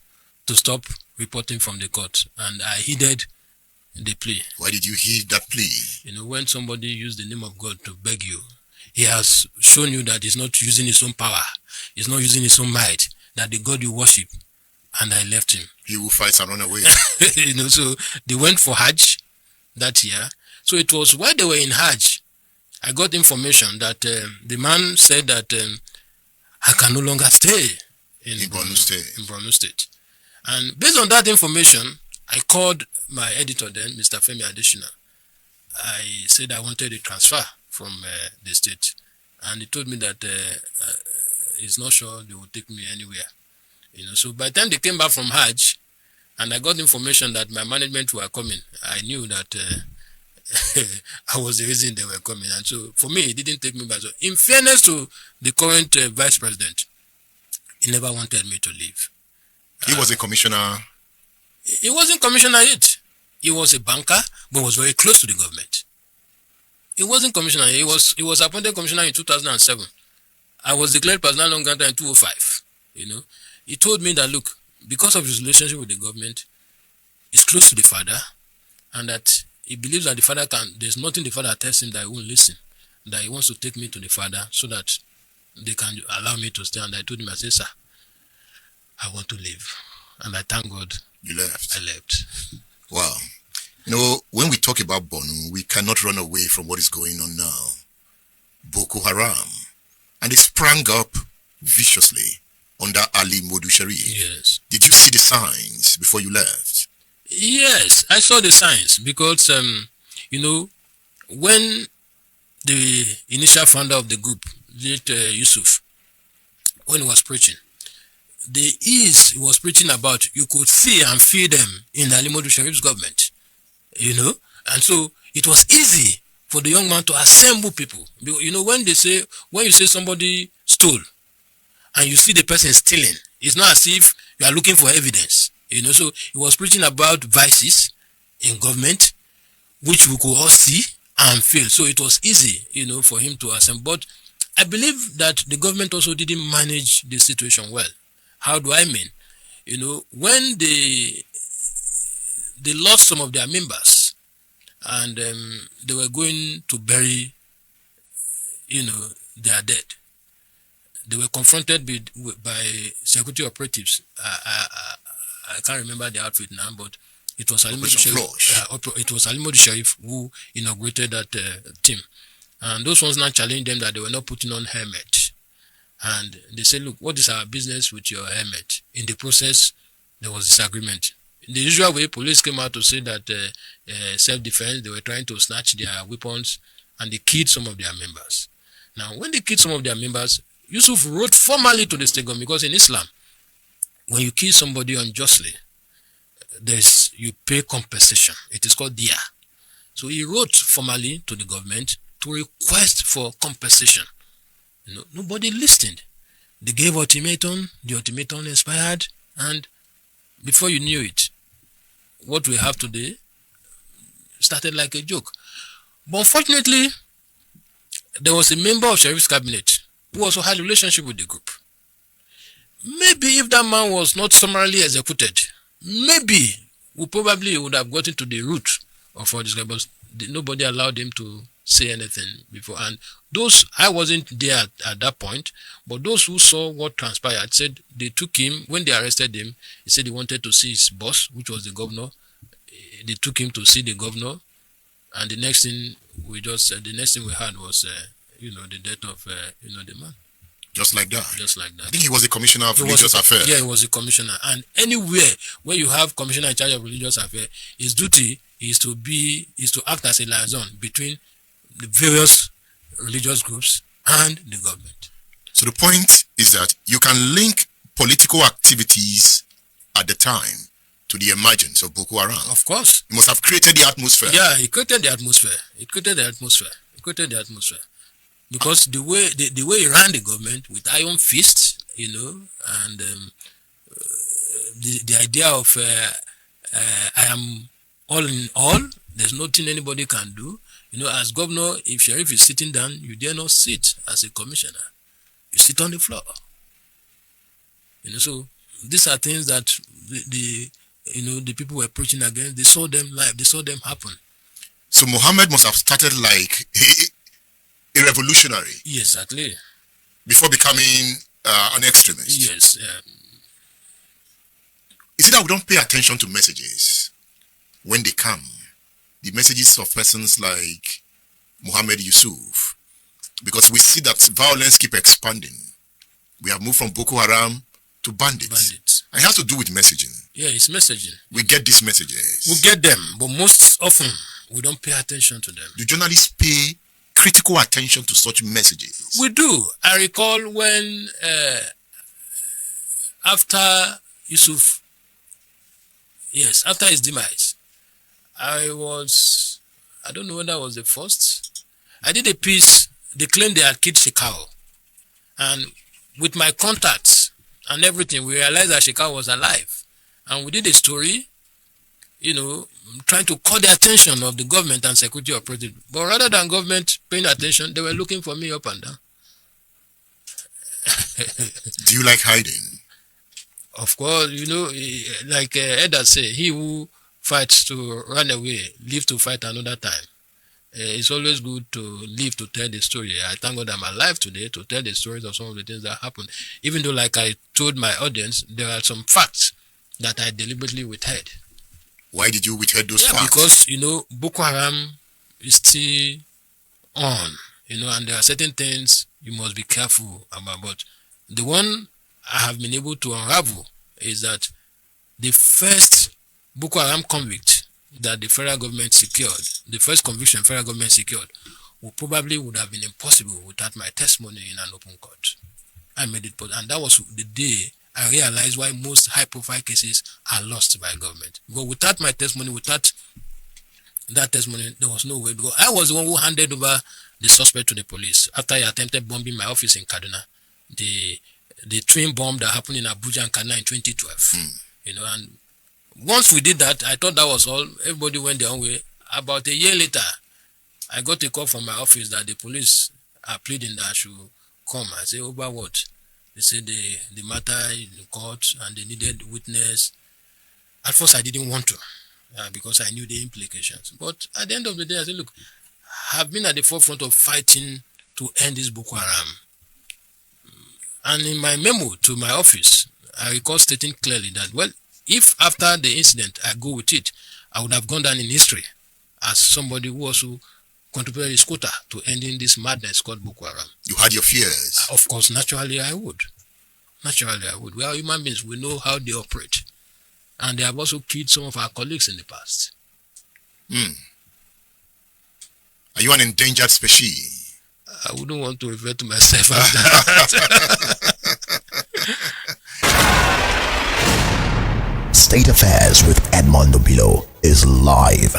to stop reporting from the court. And I heeded the plea. Why did you heed that plea? When somebody used the name of God to beg you, he has shown you that he's not using his own power, he's not using his own might, that the God you worship. And I left him. He who fights and run away. So they went for Hajj that year. So it was while they were in Hajj, I got information that the man said that I can no longer stay in Borno State. And based on that information, I called my editor then, Mr. Femi Adeshina. I said I wanted a transfer from the state. And he told me that he's not sure they will take me anywhere. So by the time they came back from Hajj, and I got information that my management were coming, I knew that I was the reason they were coming. And so for me, it didn't take me back. So in fairness to the current vice president, he never wanted me to leave. He was a commissioner. He wasn't commissioner yet. He was a banker, but was very close to the government. He wasn't commissioner. He was appointed commissioner in 2007. I was declared personal non granta in 2005. He told me that, look, because of his relationship with the government, he's close to the father, and that he believes that the father there's nothing the father tells him that he won't listen, that he wants to take me to the father so that they can allow me to stay. And I told him, I said, sir, I want to leave. And I thank God. You left. I left. Wow. When we talk about Borno, we cannot run away from what is going on now. Boko Haram. And they sprang up viciously under Ali Modu Sharif. Yes. Did you see the signs before you left? Yes, I saw the signs because, when the initial founder of the group, late Yusuf, when he was preaching, the ease he was preaching about, you could see and feel them in Ali Modu Sharif's government, and so it was easy for the young man to assemble people. When you say somebody stole, and you see the person stealing, it's not as if you are looking for evidence. So he was preaching about vices in government, which we could all see and feel. So it was easy, for him to assemble. But I believe that the government also didn't manage the situation well. How do I mean? When they lost some of their members, and they were going to bury, their dead, they were confronted by security operatives. I can't remember the outfit now, but it was Ali Modu Sharif who inaugurated that team. And those ones now challenged them that they were not putting on helmet. And they said, look, what is our business with your helmet? In the process, there was disagreement. In the usual way, police came out to say that self-defense, they were trying to snatch their weapons, and they killed some of their members. Now, when they killed some of their members, Yusuf wrote formally to the state government, because in Islam, when you kill somebody unjustly, you pay compensation. It is called diya. So he wrote formally to the government to request for compensation. Nobody listened. They gave ultimatum. The ultimatum expired, and before you knew it, what we have today started like a joke. But unfortunately, there was a member of Sharif's cabinet who also had a relationship with the group. Maybe if that man was not summarily executed, maybe we probably would have gotten to the root of all this, but nobody allowed him to say anything before. And I wasn't there at that point, but those who saw what transpired said they took him, when they arrested him, he said he wanted to see his boss, which was the governor. They took him to see the governor, and the next thing we had was, the death of, the man. Just like that? Just like that. I think he was the commissioner of religious affairs. Yeah, he was a commissioner. And anywhere where you have commissioner in charge of religious affairs, his duty is to act as a liaison between the various religious groups and the government. So the point is that you can link political activities at the time to the emergence of Boko Haram. Of course. It must have created the atmosphere. Yeah, it created the atmosphere. Because the way he ran the government with iron fists, and the idea of I am all in all, there's nothing anybody can do. As governor, if Sheriff is sitting down, you dare not sit as a commissioner. You sit on the floor. So these are things that the people were preaching against. They saw them live. They saw them happen. So Muhammad must have started like a revolutionary. Yes, exactly. Before becoming an extremist. Yes. Is it that we don't pay attention to messages when they come? The messages of persons like Muhammad Yusuf, because we see that violence keep expanding. We have moved from Boko Haram to bandits. And it has to do with messaging. Yeah, it's messaging. We get these messages. We get them, but most often we don't pay attention to them. Do journalists pay critical attention to such messages? We do. I recall when after Yusuf, after his demise, I don't know whether I was the first. I did a piece. They claimed they had killed Shekau. And with my contacts and everything, we realized that Shekau was alive. And we did a story, trying to call the attention of the government and security operatives. But rather than government paying attention, they were looking for me up and down. Do you like hiding? Of course, like Edda say, he who fights to run away, live to fight another time. It's always good to live to tell the story. I thank God I'm alive today to tell the stories of some of the things that happened. Even though, like I told my audience, there are some facts that I deliberately withheld. Why did you withhold those facts? Because, Boko Haram is still on, and there are certain things you must be careful about. But the one I have been able to unravel is that the first Boko Haram convict that the federal government secured, the first conviction federal government secured, would have been impossible without my testimony in an open court. I made it, and that was the day I realized why most high-profile cases are lost by government. Because without my testimony, without that testimony, there was no way. Because I was the one who handed over the suspect to the police after he attempted bombing my office in Kaduna. The twin bomb that happened in Abuja and Kaduna in 2012. And once we did that, I thought that was all. Everybody went their own way. About a year later, I got a call from my office that the police are pleading that I should come. I said, over what? They said the matter in court and they needed witness. At first, I didn't want to because I knew the implications. But at the end of the day, I said, look, I've been at the forefront of fighting to end this Boko Haram. And in my memo to my office, I recall stating clearly that, well, if after the incident I go with it, I would have gone down in history as somebody who also contributed his quota to ending this madness called Boko Haram. You had your fears. Of course, naturally I would. We are human beings. We know how they operate. And they have also killed some of our colleagues in the past. Are you an endangered species? I wouldn't want to refer to myself as that. State Affairs with Edmondo Bilo is live.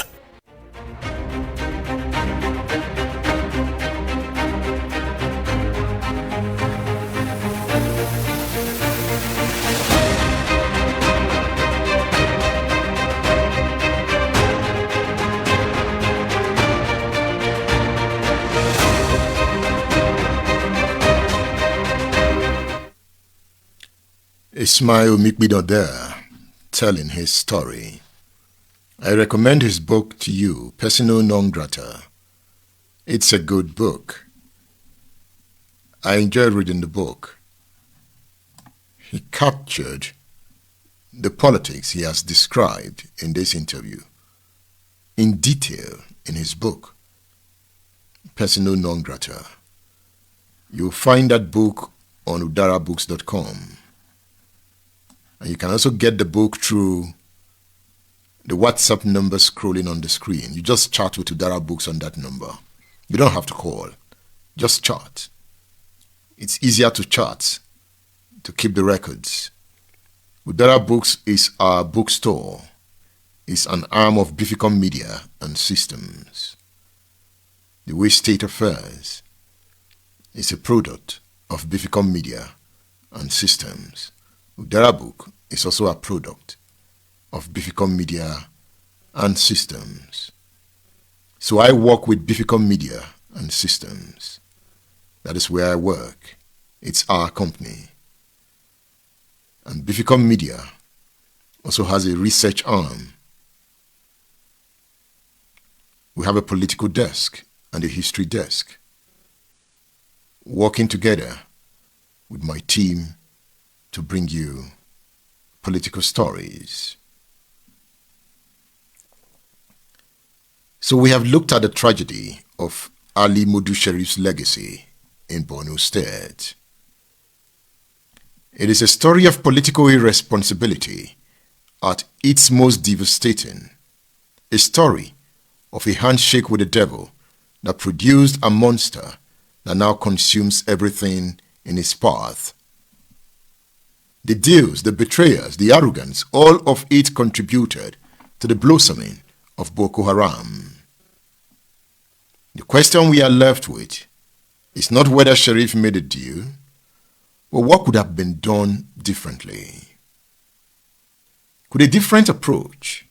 Ismail Mikbido there, telling his story. I recommend his book to you, Persona Non Grata. It's a good book. I enjoyed reading the book. He captured the politics he has described in this interview in detail in his book, Persona Non Grata. You'll find that book on udarabooks.com. And you can also get the book through the WhatsApp number scrolling on the screen. You just chat with Udara Books on that number. You don't have to call. Just chat. It's easier to chat, to keep the records. Udara Books is our bookstore. It's an arm of Bificom Media and Systems. The Way State Affairs is a product of Bificom Media and Systems. Udara Book is also a product of Bificom Media and Systems. So I work with Bificom Media and Systems. That is where I work. It's our company. And Bificom Media also has a research arm. We have a political desk and a history desk, working together with my team to bring you political stories. So we have looked at the tragedy of Ali Modu Sharif's legacy in Borno State. It is a story of political irresponsibility at its most devastating, a story of a handshake with the devil that produced a monster that now consumes everything in its path. The deals, the betrayers, the arrogance, all of it contributed to the blossoming of Boko Haram. The question we are left with is not whether Sharif made a deal, but what could have been done differently. Could a different approach,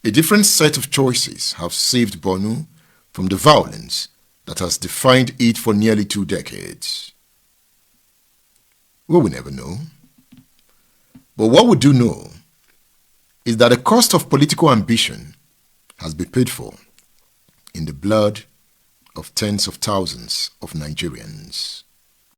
a different set of choices have saved Borno from the violence that has defined it for nearly 2 decades? Well, we never know. But what we do know is that the cost of political ambition has been paid for in the blood of tens of thousands of Nigerians.